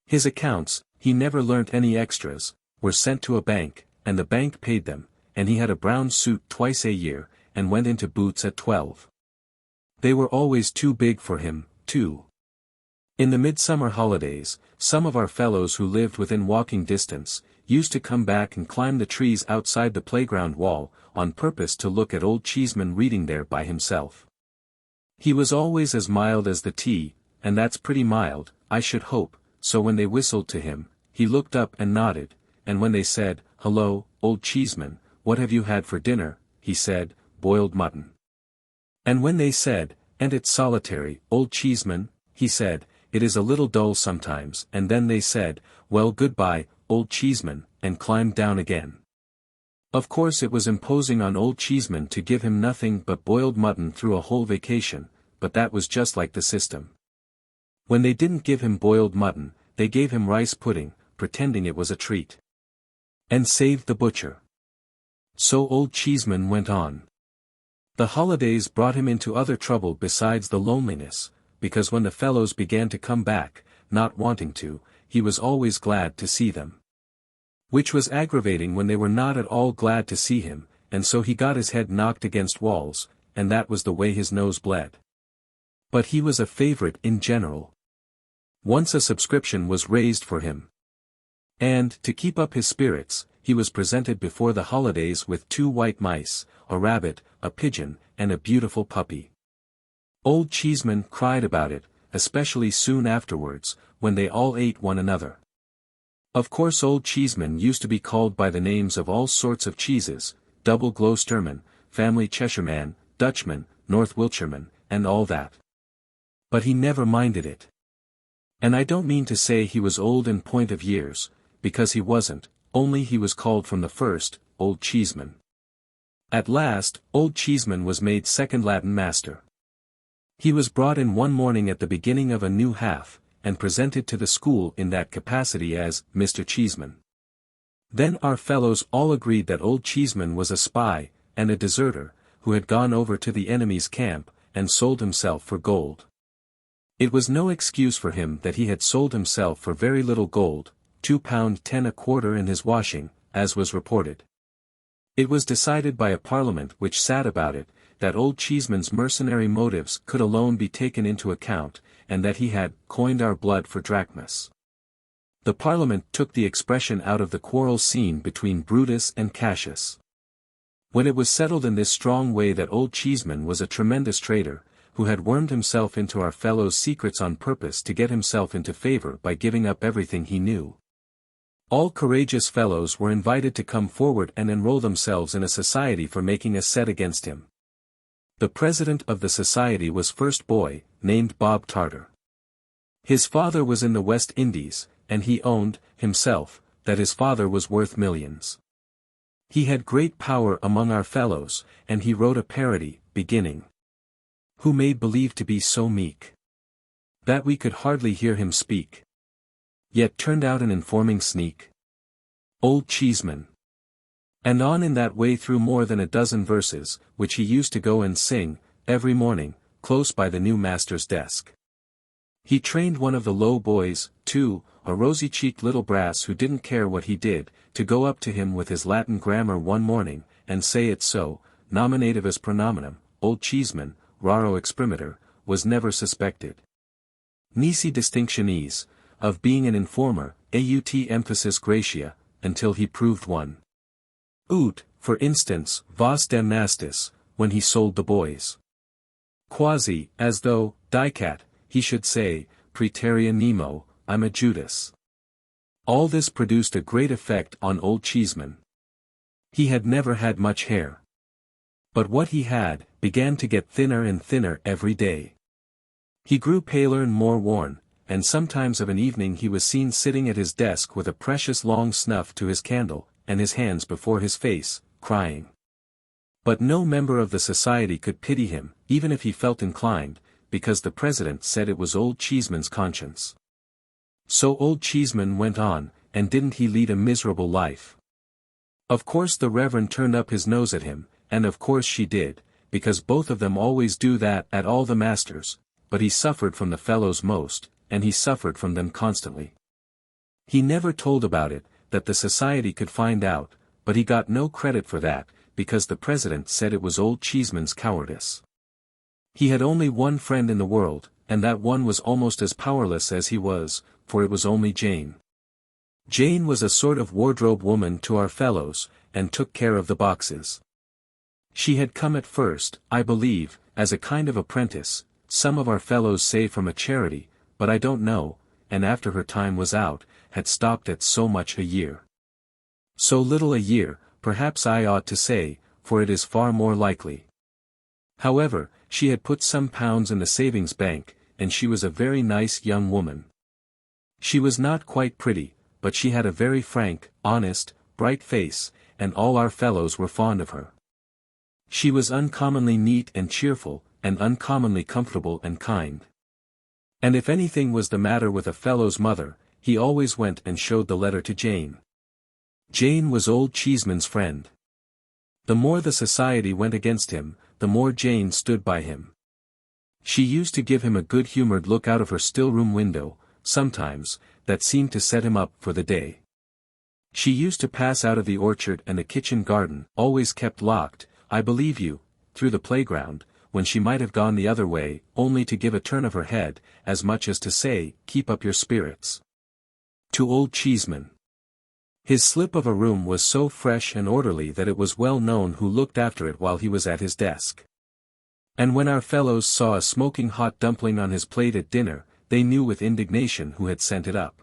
His accounts, he never learnt any extras, were sent to a bank, and the bank paid them, and he had a brown suit twice a year, and went into boots at 12. They were always too big for him, too. In the midsummer holidays, some of our fellows who lived within walking distance, used to come back and climb the trees outside the playground wall, on purpose to look at Old Cheeseman reading there by himself. He was always as mild as the tea, and that's pretty mild, I should hope, so when they whistled to him, he looked up and nodded, and when they said, "Hello, Old Cheeseman, what have you had for dinner?" he said, "Boiled mutton." And when they said, "And it's solitary, Old Cheeseman," he said, "It is a little dull sometimes," and then they said, "Well, goodbye, Old Cheeseman," and climbed down again. Of course it was imposing on Old Cheeseman to give him nothing but boiled mutton through a whole vacation, but that was just like the system. When they didn't give him boiled mutton, they gave him rice pudding, pretending it was a treat. And saved the butcher. So Old Cheeseman went on. The holidays brought him into other trouble besides the loneliness, because when the fellows began to come back, not wanting to, he was always glad to see them. Which was aggravating when they were not at all glad to see him, and so he got his head knocked against walls, and that was the way his nose bled. But he was a favorite in general. Once a subscription was raised for him. And, to keep up his spirits, he was presented before the holidays with 2 white mice, a rabbit, a pigeon, and a beautiful puppy. Old Cheeseman cried about it, especially soon afterwards, when they all ate one another. Of course Old Cheeseman used to be called by the names of all sorts of cheeses, Double Gloucesterman, Family Cheshireman, Dutchman, North Wiltshireman, and all that. But he never minded it. And I don't mean to say he was old in point of years, because he wasn't, only he was called from the first, Old Cheeseman. At last, Old Cheeseman was made second Latin master. He was brought in one morning at the beginning of a new half, and presented to the school in that capacity as Mr. Cheeseman. Then our fellows all agreed that Old Cheeseman was a spy, and a deserter, who had gone over to the enemy's camp, and sold himself for gold. It was no excuse for him that he had sold himself for very little gold, £2.10 a quarter in his washing, as was reported. It was decided by a parliament which sat about it, that Old Cheeseman's mercenary motives could alone be taken into account, and that he had coined our blood for drachmas. The parliament took the expression out of the quarrel scene between Brutus and Cassius. When it was settled in this strong way that Old Cheeseman was a tremendous traitor, who had wormed himself into our fellows' secrets on purpose to get himself into favor by giving up everything he knew. All courageous fellows were invited to come forward and enroll themselves in a society for making a set against him. The president of the society was first boy, named Bob Tarter. His father was in the West Indies, and he owned, himself, that his father was worth millions. He had great power among our fellows, and he wrote a parody, beginning, "Who made believe to be so meek that we could hardly hear him speak, yet turned out an informing sneak? Old Cheeseman." And on in that way through more than a dozen verses, which he used to go and sing, every morning, close by the new master's desk. He trained one of the low boys, too, a rosy-cheeked little brass who didn't care what he did, to go up to him with his Latin grammar one morning, and say it so, nominativus pronominum, Old Cheeseman, raro exprimator, was never suspected. Nisi distinctionis, of being an informer, aut emphasis gratia, until he proved one. Ut, for instance, vos damnastis, when he sold the boys. Quasi, as though, dicat, he should say, praeterea nemo, I'm a Judas. All this produced a great effect on Old Cheeseman. He had never had much hair. But what he had, began to get thinner and thinner every day. He grew paler and more worn, and sometimes of an evening he was seen sitting at his desk with a precious long snuff to his candle, and his hands before his face, crying. But no member of the society could pity him, even if he felt inclined, because the president said it was Old Cheeseman's conscience. So Old Cheeseman went on, and didn't he lead a miserable life? Of course the Reverend turned up his nose at him, and of course she did, because both of them always do that at all the masters, but he suffered from the fellows most, and he suffered from them constantly. He never told about it, that the society could find out, but he got no credit for that, because the president said it was Old Cheeseman's cowardice. He had only one friend in the world, and that one was almost as powerless as he was, for it was only Jane. Jane was a sort of wardrobe woman to our fellows, and took care of the boxes. She had come at first, I believe, as a kind of apprentice, some of our fellows say from a charity, but I don't know, and after her time was out, had stopped at so much a year. So little a year, perhaps I ought to say, for it is far more likely. However, she had put some pounds in the savings bank, and she was a very nice young woman. She was not quite pretty, but she had a very frank, honest, bright face, and all our fellows were fond of her. She was uncommonly neat and cheerful, and uncommonly comfortable and kind. And if anything was the matter with a fellow's mother, he always went and showed the letter to Jane. Jane was Old Cheeseman's friend. The more the society went against him, the more Jane stood by him. She used to give him a good-humored look out of her still-room window, sometimes, that seemed to set him up for the day. She used to pass out of the orchard and the kitchen garden, always kept locked, I believe you, through the playground, when she might have gone the other way, only to give a turn of her head, as much as to say, keep up your spirits. To Old Cheeseman. His slip of a room was so fresh and orderly that it was well known who looked after it while he was at his desk. And when our fellows saw a smoking hot dumpling on his plate at dinner, they knew with indignation who had sent it up.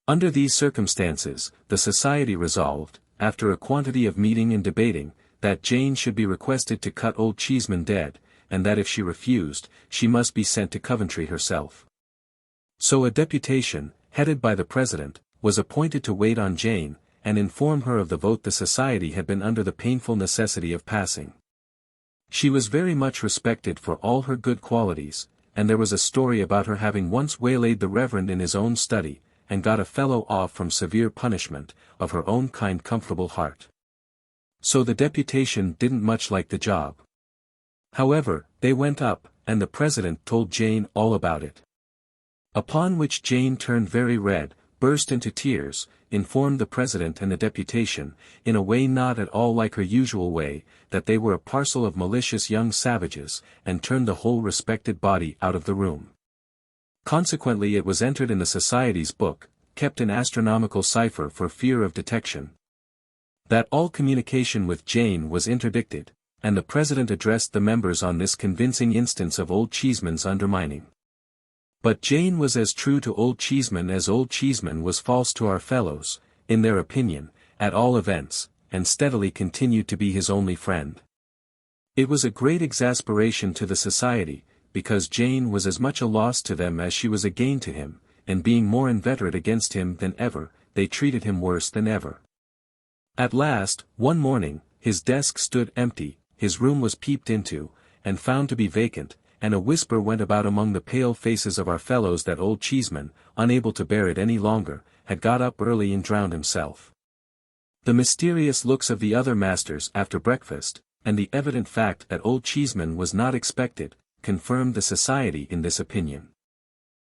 Under these circumstances, the society resolved, after a quantity of meeting and debating, that Jane should be requested to cut Old Cheeseman dead, and that if she refused, she must be sent to Coventry herself. So a deputation, headed by the president, was appointed to wait on Jane, and inform her of the vote the society had been under the painful necessity of passing. She was very much respected for all her good qualities, and there was a story about her having once waylaid the Reverend in his own study, and got a fellow off from severe punishment, of her own kind comfortable heart. So the deputation didn't much like the job. However, they went up, and the president told Jane all about it. Upon which Jane turned very red, burst into tears, informed the president and the deputation, in a way not at all like her usual way, that they were a parcel of malicious young savages, and turned the whole respected body out of the room. Consequently it was entered in the society's book, kept in astronomical cipher for fear of detection, that all communication with Jane was interdicted, and the president addressed the members on this convincing instance of Old Cheeseman's undermining. But Jane was as true to Old Cheeseman as Old Cheeseman was false to our fellows, in their opinion, at all events, and steadily continued to be his only friend. It was a great exasperation to the society, because Jane was as much a loss to them as she was a gain to him, and being more inveterate against him than ever, they treated him worse than ever. At last, one morning, his desk stood empty, his room was peeped into, and found to be vacant, and a whisper went about among the pale faces of our fellows that Old Cheeseman, unable to bear it any longer, had got up early and drowned himself. The mysterious looks of the other masters after breakfast, and the evident fact that Old Cheeseman was not expected, confirmed the society in this opinion.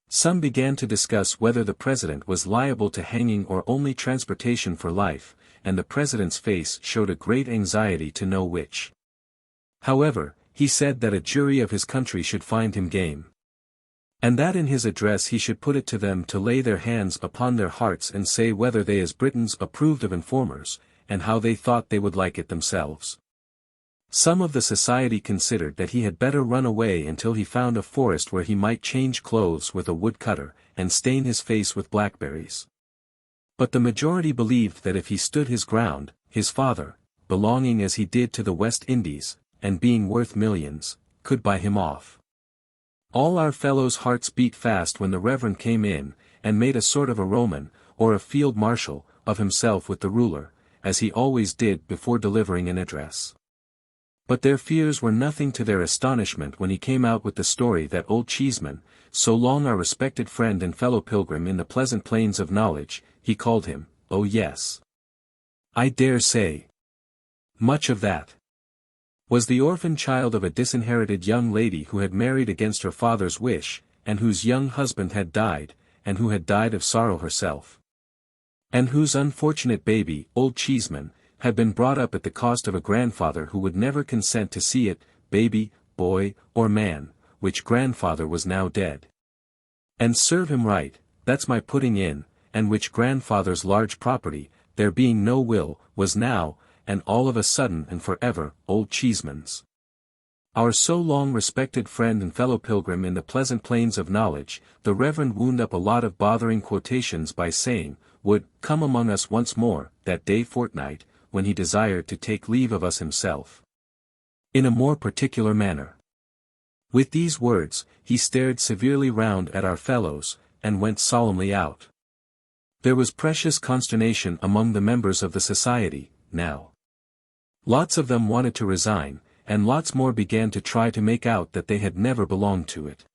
Some began to discuss whether the president was liable to hanging or only transportation for life, and the president's face showed a great anxiety to know which. However, he said that a jury of his country should find him game. And that in his address he should put it to them to lay their hands upon their hearts and say whether they as Britons approved of informers, and how they thought they would like it themselves. Some of the society considered that he had better run away until he found a forest where he might change clothes with a woodcutter, and stain his face with blackberries. But the majority believed that if he stood his ground, his father, belonging as he did to the West Indies, and being worth millions, could buy him off. All our fellows' hearts beat fast when the Reverend came in, and made a sort of a Roman, or a field marshal, of himself with the ruler, as he always did before delivering an address. But their fears were nothing to their astonishment when he came out with the story that Old Cheeseman, so long our respected friend and fellow pilgrim in the pleasant plains of knowledge, he called him, oh yes, I dare say, much of that, was the orphan child of a disinherited young lady who had married against her father's wish, and whose young husband had died, and who had died of sorrow herself. And whose unfortunate baby, Old Cheeseman, had been brought up at the cost of a grandfather who would never consent to see it, baby, boy, or man, which grandfather was now dead. And serve him right, that's my putting in, and which grandfather's large property, there being no will, was now, and all of a sudden and forever, Old Cheeseman's. Our so long respected friend and fellow pilgrim in the pleasant plains of knowledge, the Reverend wound up a lot of bothering quotations by saying, would come among us once more, that day fortnight, when he desired to take leave of us himself. In a more particular manner. With these words, he stared severely round at our fellows, and went solemnly out. There was precious consternation among the members of the society, now. Lots of them wanted to resign, and lots more began to try to make out that they had never belonged to it.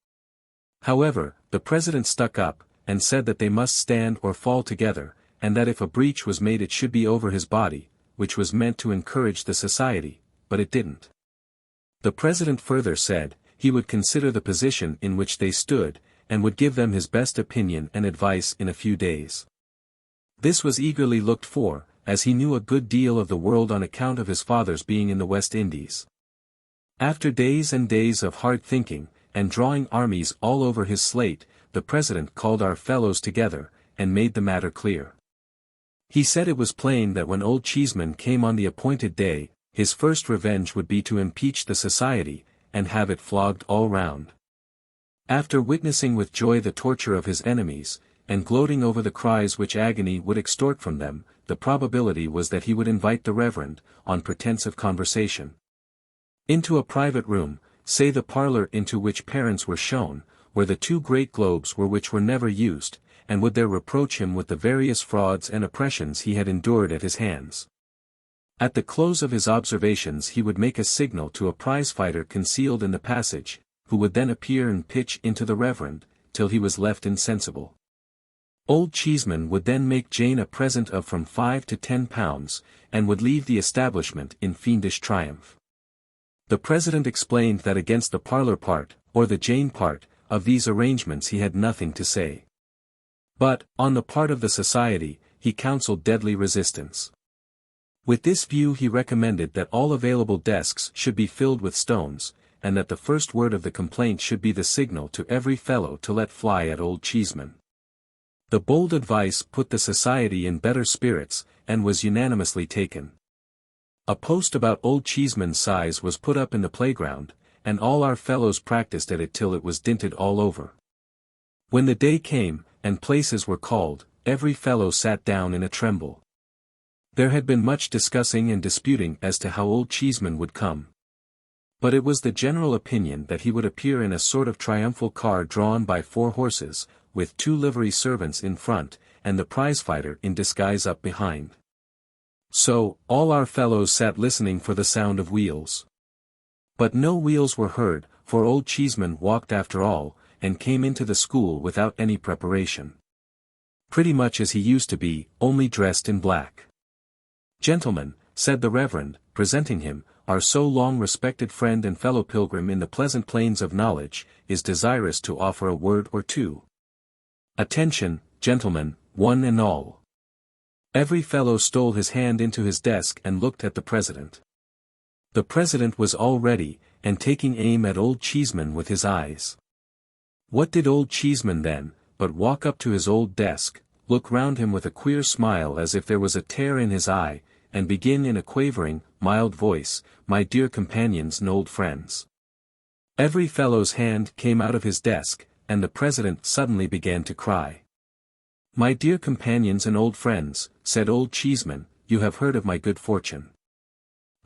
However, the president stuck up, and said that they must stand or fall together, and that if a breach was made it should be over his body, which was meant to encourage the society, but it didn't. The president further said, he would consider the position in which they stood, and would give them his best opinion and advice in a few days. This was eagerly looked for, as he knew a good deal of the world on account of his father's being in the West Indies. After days and days of hard thinking, and drawing armies all over his slate, the president called our fellows together, and made the matter clear. He said it was plain that when Old Cheeseman came on the appointed day, his first revenge would be to impeach the society, and have it flogged all round. After witnessing with joy the torture of his enemies, and gloating over the cries which agony would extort from them, the probability was that he would invite the Reverend, on pretence of conversation, into a private room, say the parlor into which parents were shown, where the two great globes were which were never used, and would there reproach him with the various frauds and oppressions he had endured at his hands. At the close of his observations he would make a signal to a prize-fighter concealed in the passage, who would then appear and pitch into the Reverend, till he was left insensible. Old Cheeseman would then make Jane a present of from £5 to £10, and would leave the establishment in fiendish triumph. The President explained that against the parlor part, or the Jane part, of these arrangements he had nothing to say. But, on the part of the society, he counselled deadly resistance. With this view he recommended that all available desks should be filled with stones, and that the first word of the complaint should be the signal to every fellow to let fly at Old Cheeseman. The bold advice put the society in better spirits, and was unanimously taken. A post about Old Cheeseman's size was put up in the playground, and all our fellows practised at it till it was dinted all over. When the day came, and places were called, every fellow sat down in a tremble. There had been much discussing and disputing as to how Old Cheeseman would come. But it was the general opinion that he would appear in a sort of triumphal car drawn by 4 horses, with 2 livery servants in front, and the prize-fighter in disguise up behind. So, all our fellows sat listening for the sound of wheels. But no wheels were heard, for Old Cheeseman walked after all, and came into the school without any preparation. Pretty much as he used to be, only dressed in black. "Gentlemen," said the Reverend, presenting him, "our so long respected friend and fellow pilgrim in the pleasant plains of knowledge, is desirous to offer a word or two. Attention, gentlemen, one and all." Every fellow stole his hand into his desk and looked at the President. The President was all ready, and taking aim at Old Cheeseman with his eyes. What did Old Cheeseman then, but walk up to his old desk, look round him with a queer smile as if there was a tear in his eye, and begin in a quavering, mild voice, "My dear companions and old friends." Every fellow's hand came out of his desk, and the President suddenly began to cry. "My dear companions and old friends," said Old Cheeseman, "you have heard of my good fortune.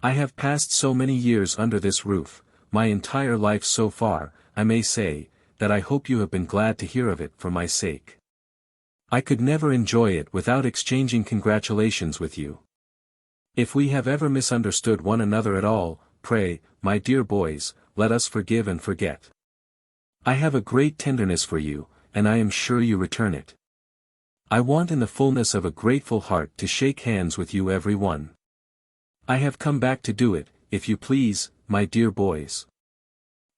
I have passed so many years under this roof, my entire life so far, I may say, that I hope you have been glad to hear of it for my sake. I could never enjoy it without exchanging congratulations with you. If we have ever misunderstood one another at all, pray, my dear boys, let us forgive and forget. I have a great tenderness for you, and I am sure you return it. I want in the fullness of a grateful heart to shake hands with you every one. I have come back to do it, if you please, my dear boys."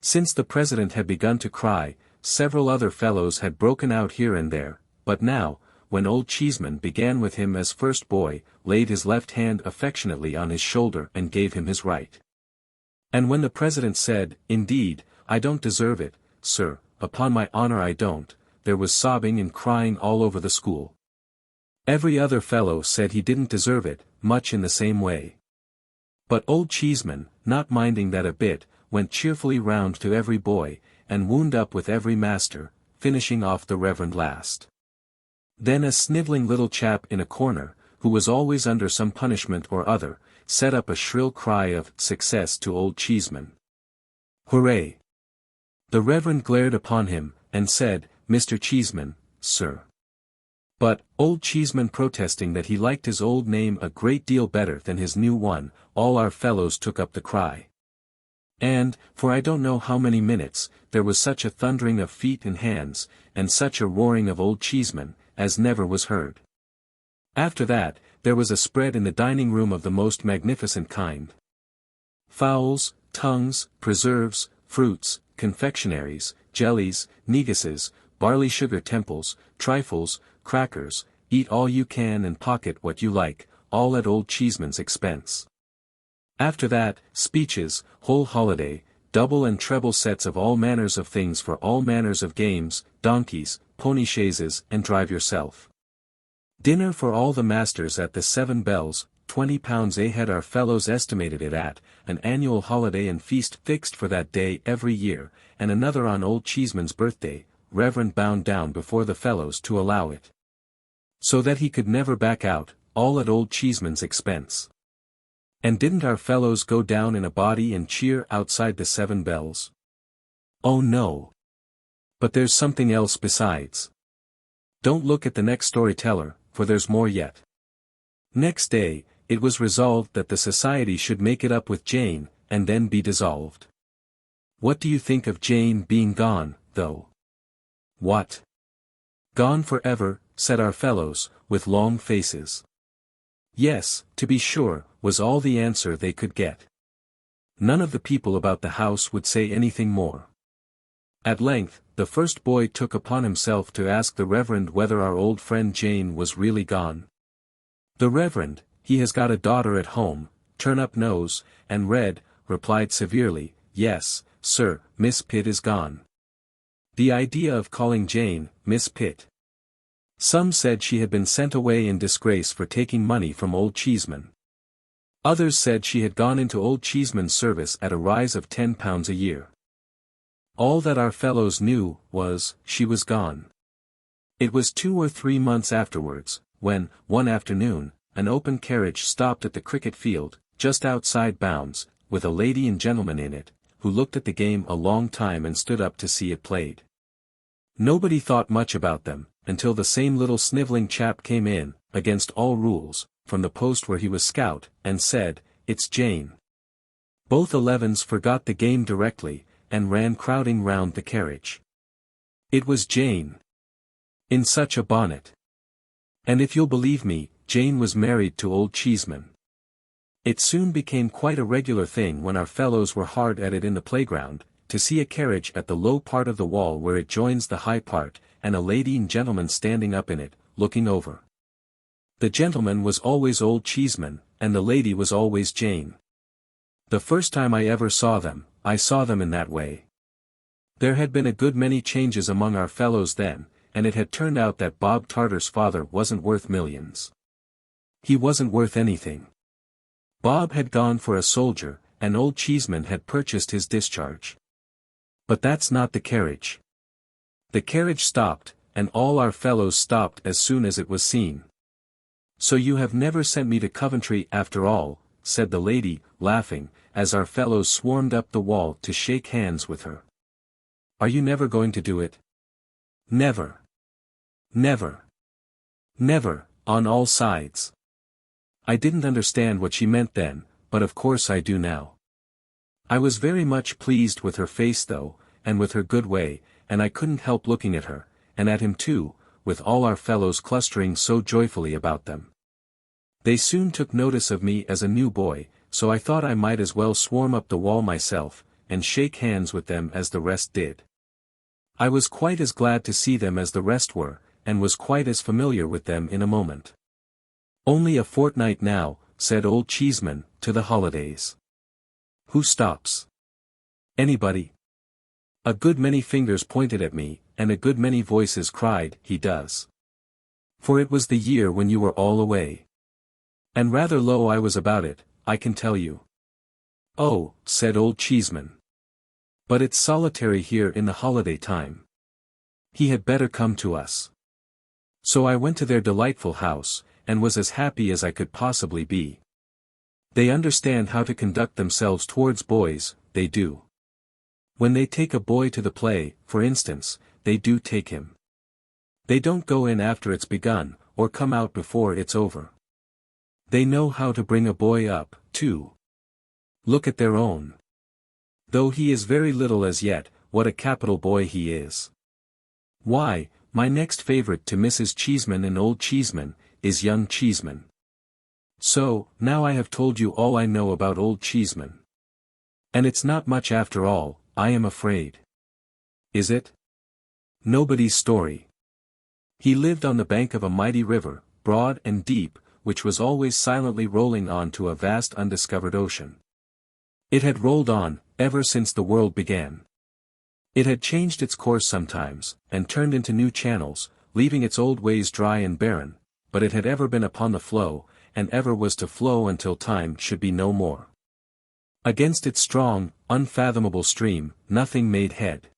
Since the President had begun to cry, several other fellows had broken out here and there, but now, when Old Cheeseman began with him as first boy, laid his left hand affectionately on his shoulder and gave him his right. And when the President said, "Indeed, I don't deserve it, sir, upon my honor I don't," there was sobbing and crying all over the school. Every other fellow said he didn't deserve it, much in the same way. But Old Cheeseman, not minding that a bit, went cheerfully round to every boy, and wound up with every master, finishing off the Reverend last. Then a snivelling little chap in a corner, who was always under some punishment or other, set up a shrill cry of "success" to Old Cheeseman. Hooray! The Reverend glared upon him, and said, "Mr. Cheeseman, sir." But, Old Cheeseman protesting that he liked his old name a great deal better than his new one, all our fellows took up the cry. And, for I don't know how many minutes, there was such a thundering of feet and hands, and such a roaring of Old Cheeseman, as never was heard. After that, there was a spread in the dining room of the most magnificent kind. Fowls, tongues, preserves, fruits, confectionaries, jellies, neguses, barley sugar temples, trifles, crackers, eat all you can and pocket what you like, all at Old Cheeseman's expense. After that, speeches, whole holiday, double and treble sets of all manners of things for all manners of games, donkeys, pony chaises and drive yourself. Dinner for all the masters at the Seven Bells, £20 a head. Our fellows estimated it at, an annual holiday and feast fixed for that day every year, and another on Old Cheeseman's birthday, Reverend bound down before the fellows to allow it. So that he could never back out, all at Old Cheeseman's expense. And didn't our fellows go down in a body and cheer outside the Seven Bells? Oh no! But there's something else besides. Don't look at the next storyteller, for there's more yet. Next day, it was resolved that the society should make it up with Jane, and then be dissolved. What do you think of Jane being gone, though? What? Gone forever, said our fellows, with long faces. Yes, to be sure, was all the answer they could get. None of the people about the house would say anything more. At length, the first boy took upon himself to ask the Reverend whether our old friend Jane was really gone. The Reverend, he has got a daughter at home, turn-up nose, and red, replied severely, yes, sir, Miss Pitt is gone. The idea of calling Jane, Miss Pitt. Some said she had been sent away in disgrace for taking money from Old Cheeseman. Others said she had gone into Old Cheeseman's service at a rise of £10 a year. All that our fellows knew, was, she was gone. It was 2 or 3 months afterwards, when, one afternoon, an open carriage stopped at the cricket field, just outside bounds, with a lady and gentleman in it, who looked at the game a long time and stood up to see it played. Nobody thought much about them, until the same little snivelling chap came in, against all rules, from the post where he was scout, and said, "It's Jane." Both 11s forgot the game directly, and ran crowding round the carriage. It was Jane. In such a bonnet. And if you'll believe me, Jane was married to Old Cheeseman. It soon became quite a regular thing when our fellows were hard at it in the playground, to see a carriage at the low part of the wall where it joins the high part, and a lady and gentleman standing up in it, looking over. The gentleman was always Old Cheeseman, and the lady was always Jane. The first time I ever saw them, I saw them in that way. There had been a good many changes among our fellows then, and it had turned out that Bob Tarter's father wasn't worth millions. He wasn't worth anything. Bob had gone for a soldier, and Old Cheeseman had purchased his discharge. But that's not the carriage. The carriage stopped, and all our fellows stopped as soon as it was seen. "So you have never sent me to Coventry after all," said the lady, laughing, as our fellows swarmed up the wall to shake hands with her. "Are you never going to do it?" "Never. Never. Never," on all sides. I didn't understand what she meant then, but of course I do now. I was very much pleased with her face though, and with her good way, and I couldn't help looking at her, and at him too, with all our fellows clustering so joyfully about them. They soon took notice of me as a new boy, so I thought I might as well swarm up the wall myself, and shake hands with them as the rest did. I was quite as glad to see them as the rest were, and was quite as familiar with them in a moment. "Only a fortnight now," said Old Cheeseman, "to the holidays. Who stops? Anybody?" A good many fingers pointed at me, and a good many voices cried, "He does." For it was the year when you were all away. And rather low I was about it, I can tell you. "Oh," said Old Cheeseman. "But it's solitary here in the holiday time. He had better come to us." So I went to their delightful house, and was as happy as I could possibly be. They understand how to conduct themselves towards boys, they do. When they take a boy to the play, for instance, they do take him. They don't go in after it's begun, or come out before it's over. They know how to bring a boy up, too. Look at their own. Though he is very little as yet, what a capital boy he is. Why, my next favorite to Mrs. Cheeseman and Old Cheeseman, is young Cheeseman. So, now I have told you all I know about Old Cheeseman. And it's not much after all, I am afraid. Is it? Nobody's story. He lived on the bank of a mighty river, broad and deep, which was always silently rolling on to a vast undiscovered ocean. It had rolled on, ever since the world began. It had changed its course sometimes, and turned into new channels, leaving its old ways dry and barren, but it had ever been upon the flow, and ever was to flow until time should be no more. Against its strong, unfathomable stream, nothing made head.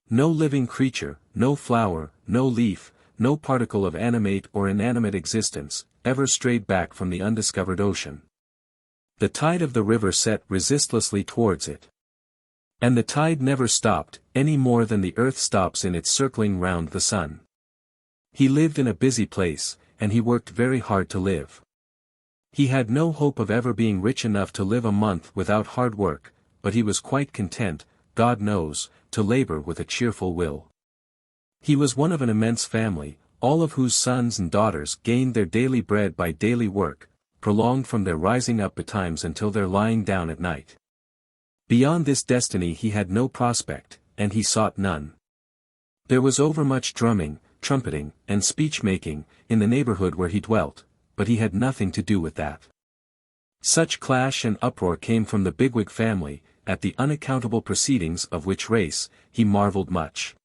No living creature, no flower, no leaf, no particle of animate or inanimate existence, ever strayed back from the undiscovered ocean. The tide of the river set resistlessly towards it. And the tide never stopped, any more than the earth stops in its circling round the sun. He lived in a busy place, and he worked very hard to live. He had no hope of ever being rich enough to live a month without hard work, but he was quite content, God knows, to labor with a cheerful will. He was one of an immense family, all of whose sons and daughters gained their daily bread by daily work, prolonged from their rising up betimes until their lying down at night. Beyond this destiny he had no prospect, and he sought none. There was overmuch drumming, trumpeting, and speech-making, in the neighborhood where he dwelt, but he had nothing to do with that. Such clash and uproar came from the bigwig family, at the unaccountable proceedings of which race, he marveled much.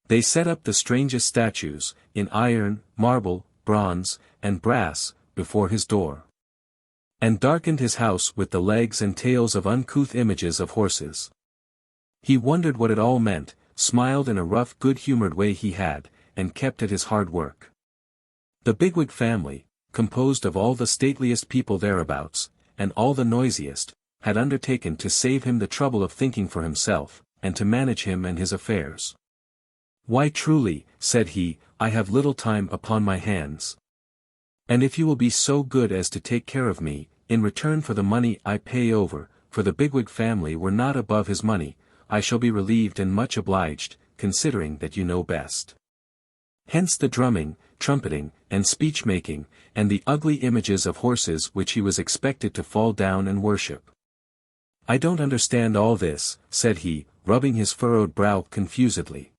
They set up the strangest statues, in iron, marble, bronze, and brass, before his door. And darkened his house with the legs and tails of uncouth images of horses. He wondered what it all meant, smiled in a rough good-humored way he had, and kept at his hard work. The bigwig family, composed of all the stateliest people thereabouts, and all the noisiest, had undertaken to save him the trouble of thinking for himself, and to manage him and his affairs. "Why truly," said he, "I have little time upon my hands. And if you will be so good as to take care of me, in return for the money I pay over, for the bigwig family were not above his money, I shall be relieved and much obliged, considering that you know best." Hence the drumming, trumpeting, and speech-making, and the ugly images of horses which he was expected to fall down and worship. "I don't understand all this," said he, rubbing his furrowed brow confusedly.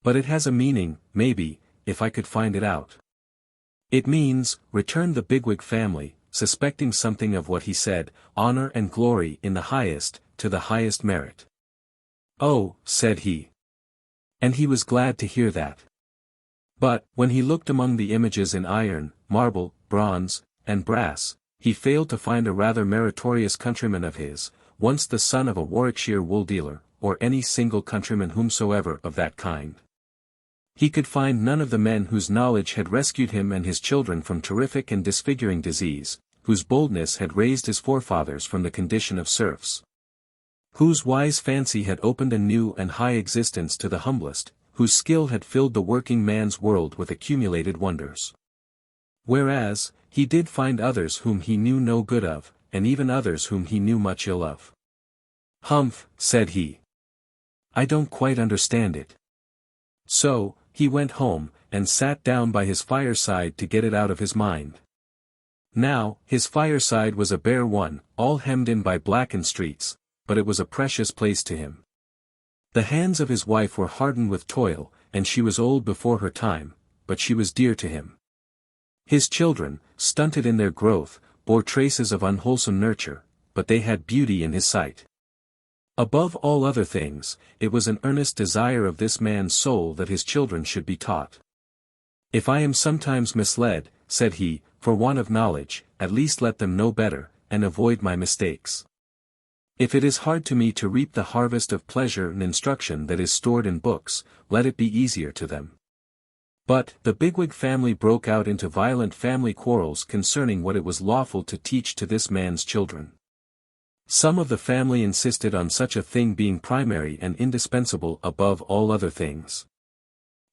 "But it has a meaning, maybe, if I could find it out." "It means," returned the bigwig family, suspecting something of what he said, "honor and glory in the highest, to the highest merit." "Oh," said he. And he was glad to hear that. But, when he looked among the images in iron, marble, bronze, and brass, he failed to find a rather meritorious countryman of his, once the son of a Warwickshire wool dealer, or any single countryman whomsoever of that kind. He could find none of the men whose knowledge had rescued him and his children from terrific and disfiguring disease, whose boldness had raised his forefathers from the condition of serfs, whose wise fancy had opened a new and high existence to the humblest, whose skill had filled the working man's world with accumulated wonders. Whereas, he did find others whom he knew no good of, and even others whom he knew much ill of. "Humph," said he. "I don't quite understand it." So, he went home, and sat down by his fireside to get it out of his mind. Now, his fireside was a bare one, all hemmed in by blackened streets, but it was a precious place to him. The hands of his wife were hardened with toil, and she was old before her time, but she was dear to him. His children, stunted in their growth, bore traces of unwholesome nurture, but they had beauty in his sight. Above all other things, it was an earnest desire of this man's soul that his children should be taught. "If I am sometimes misled," said he, "for want of knowledge, at least let them know better, and avoid my mistakes. If it is hard to me to reap the harvest of pleasure and instruction that is stored in books, let it be easier to them." But, the bigwig family broke out into violent family quarrels concerning what it was lawful to teach to this man's children. Some of the family insisted on such a thing being primary and indispensable above all other things.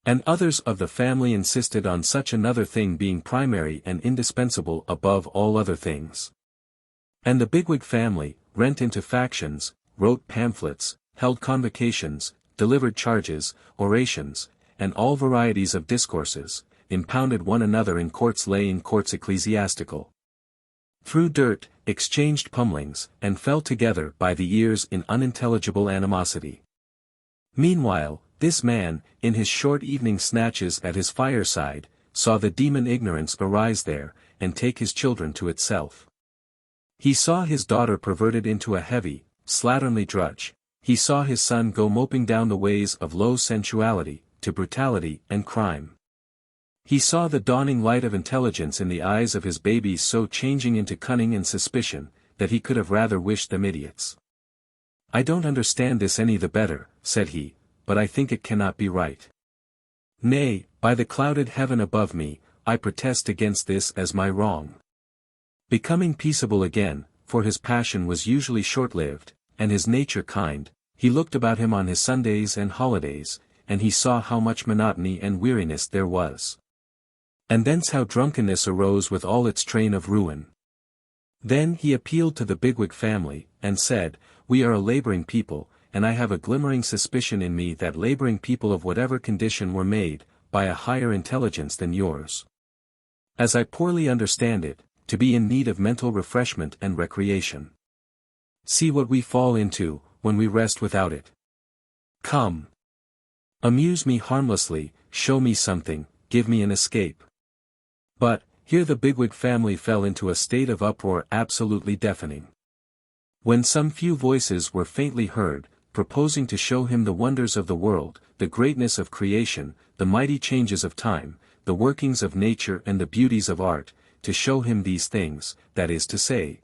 And others of the family insisted on such another thing being primary and indispensable above all other things. And the bigwig family, rent into factions, wrote pamphlets, held convocations, delivered charges, orations, and all varieties of discourses, impounded one another in courts laying courts ecclesiastical, threw dirt, exchanged pummelings, and fell together by the ears in unintelligible animosity. Meanwhile, this man, in his short evening snatches at his fireside, saw the demon ignorance arise there, and take his children to itself. He saw his daughter perverted into a heavy, slatternly drudge. He saw his son go moping down the ways of low sensuality, to brutality and crime. He saw the dawning light of intelligence in the eyes of his babies so changing into cunning and suspicion, that he could have rather wished them idiots. "I don't understand this any the better," said he, "but I think it cannot be right. Nay, by the clouded heaven above me, I protest against this as my wrong." Becoming peaceable again, for his passion was usually short-lived, and his nature kind, he looked about him on his Sundays and holidays, and he saw how much monotony and weariness there was. And thence how drunkenness arose with all its train of ruin. Then he appealed to the bigwig family, and said, "We are a laboring people, and I have a glimmering suspicion in me that laboring people of whatever condition were made, by a higher intelligence than yours. As I poorly understand it, to be in need of mental refreshment and recreation. See what we fall into, when we rest without it. Come. Amuse me harmlessly, show me something, give me an escape." But, here the bigwig family fell into a state of uproar absolutely deafening. When some few voices were faintly heard, proposing to show him the wonders of the world, the greatness of creation, the mighty changes of time, the workings of nature and the beauties of art, to show him these things, that is to say,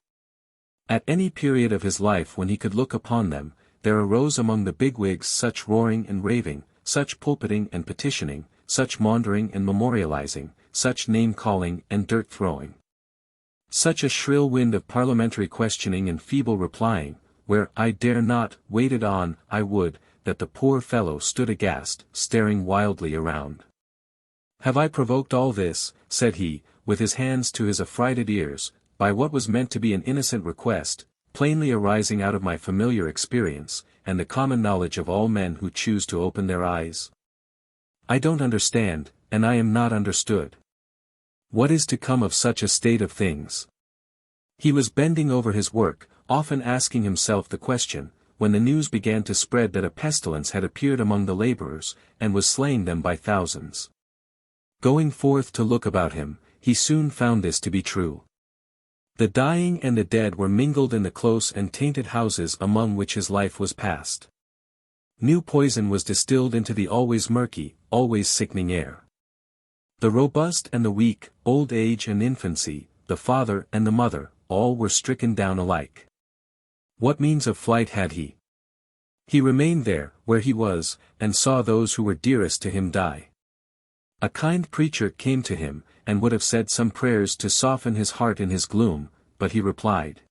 at any period of his life when he could look upon them, there arose among the bigwigs such roaring and raving, such pulpiting and petitioning, such maundering and memorializing, such name-calling and dirt-throwing. Such a shrill wind of parliamentary questioning and feeble replying, where "I dare not" waited on "I would," that the poor fellow stood aghast, staring wildly around. "Have I provoked all this," said he, with his hands to his affrighted ears, "by what was meant to be an innocent request, plainly arising out of my familiar experience, and the common knowledge of all men who choose to open their eyes? I don't understand, and I am not understood. What is to come of such a state of things?" He was bending over his work, often asking himself the question, when the news began to spread that a pestilence had appeared among the laborers, and was slaying them by thousands. Going forth to look about him, he soon found this to be true. The dying and the dead were mingled in the close and tainted houses among which his life was passed. New poison was distilled into the always murky, always sickening air. The robust and the weak, old age and infancy, the father and the mother, all were stricken down alike. What means of flight had he? He remained there, where he was, and saw those who were dearest to him die. A kind preacher came to him, and would have said some prayers to soften his heart in his gloom, but he replied,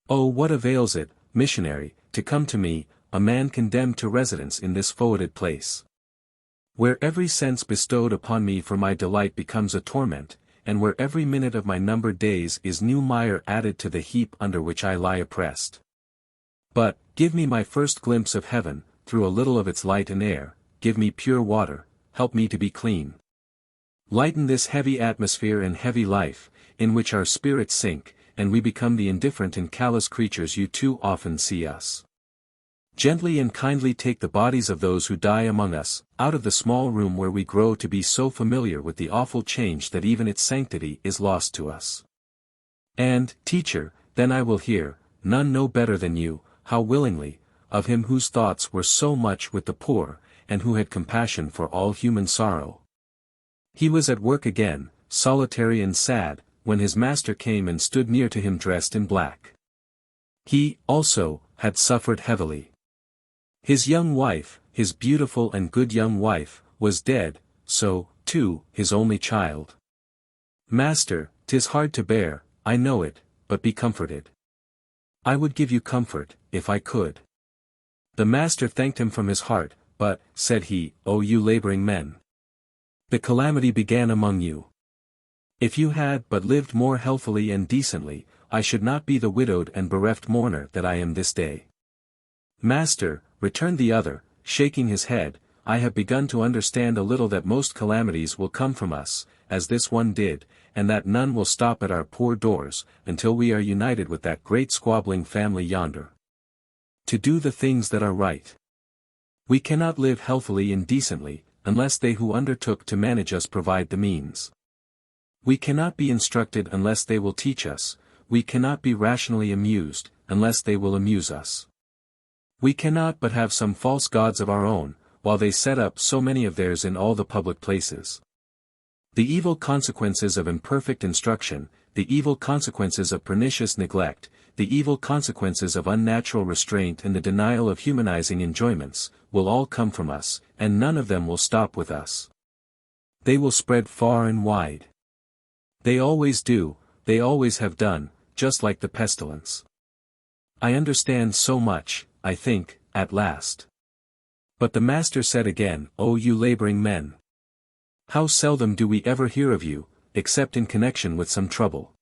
"Oh, what avails it, missionary, to come to me, a man condemned to residence in this foetid place? Where every sense bestowed upon me for my delight becomes a torment, and where every minute of my numbered days is new mire added to the heap under which I lie oppressed. But, give me my first glimpse of heaven, through a little of its light and air, give me pure water, help me to be clean. Lighten this heavy atmosphere and heavy life, in which our spirits sink, and we become the indifferent and callous creatures you too often see us. Gently and kindly take the bodies of those who die among us, out of the small room where we grow to be so familiar with the awful change that even its sanctity is lost to us. And, teacher, then I will hear, none know better than you, how willingly, of him whose thoughts were so much with the poor, and who had compassion for all human sorrow. He was at work again, solitary and sad, when his master came and stood near to him dressed in black. He, also, had suffered heavily. His young wife, his beautiful and good young wife, was dead, so, too, his only child. "Master, 'tis hard to bear, I know it, but be comforted." "I would give you comfort, if I could." The master thanked him from his heart, but, said he, "O you laboring men! The calamity began among you. If you had but lived more healthily and decently, I should not be the widowed and bereft mourner that I am this day." "Master," returned the other, shaking his head, "I have begun to understand a little that most calamities will come from us, as this one did, and that none will stop at our poor doors, until we are united with that great squabbling family yonder. To do the things that are right. We cannot live healthily and decently, unless they who undertook to manage us provide the means. We cannot be instructed unless they will teach us, we cannot be rationally amused, unless they will amuse us. We cannot but have some false gods of our own, while they set up so many of theirs in all the public places. The evil consequences of imperfect instruction, the evil consequences of pernicious neglect, the evil consequences of unnatural restraint and the denial of humanizing enjoyments, will all come from us, and none of them will stop with us. They will spread far and wide. They always do, they always have done, just like the pestilence. I understand so much, I think, at last. But the master said again, O you laboring men! How seldom do we ever hear of you, except in connection with some trouble.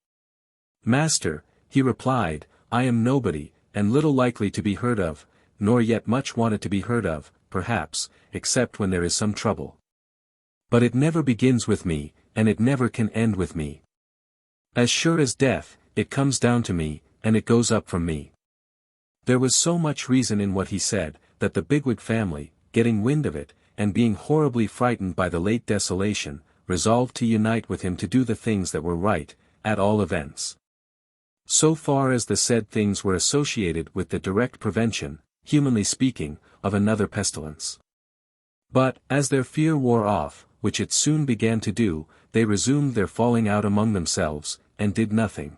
Master, he replied, I am nobody, and little likely to be heard of, nor yet much wanted to be heard of, perhaps, except when there is some trouble. But it never begins with me, and it never can end with me. As sure as death, it comes down to me, and it goes up from me. There was so much reason in what he said, that the Bigwig family, getting wind of it, and being horribly frightened by the late desolation, resolved to unite with him to do the things that were right, at all events. So far as the said things were associated with the direct prevention, humanly speaking, of another pestilence. But, as their fear wore off, which it soon began to do, they resumed their falling out among themselves, and did nothing.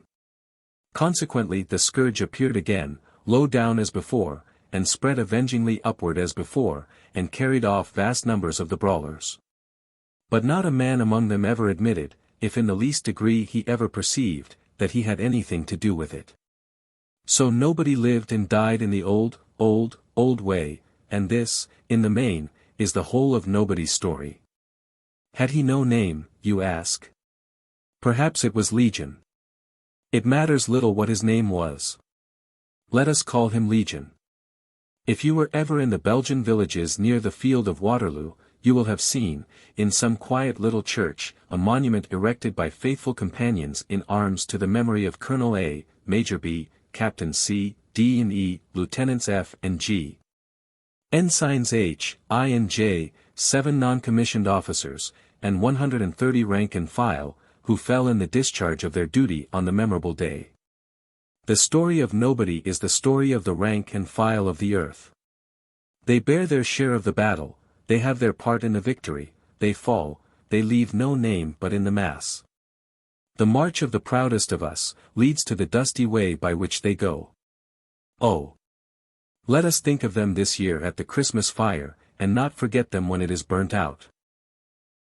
Consequently the scourge appeared again, low down as before, and spread avengingly upward as before, and carried off vast numbers of the brawlers. But not a man among them ever admitted, if in the least degree he ever perceived, that he had anything to do with it. So nobody lived and died in the old way, and this, in the main, is the whole of nobody's story. Had he no name, you ask? Perhaps it was Legion. It matters little what his name was. Let us call him Legion. If you were ever in the Belgian villages near the field of Waterloo, you will have seen, in some quiet little church, a monument erected by faithful companions in arms to the memory of Colonel A, Major B, Captain C, D and E, Lieutenants F and G. Ensigns H, I and J, 7 non-commissioned officers, and 130 rank and file, who fell in the discharge of their duty on the memorable day. The story of nobody is the story of the rank and file of the earth. They bear their share of the battle, they have their part in the victory, they fall, they leave no name but in the mass. The march of the proudest of us, leads to the dusty way by which they go. Oh! Let us think of them this year at the Christmas fire, and not forget them when it is burnt out.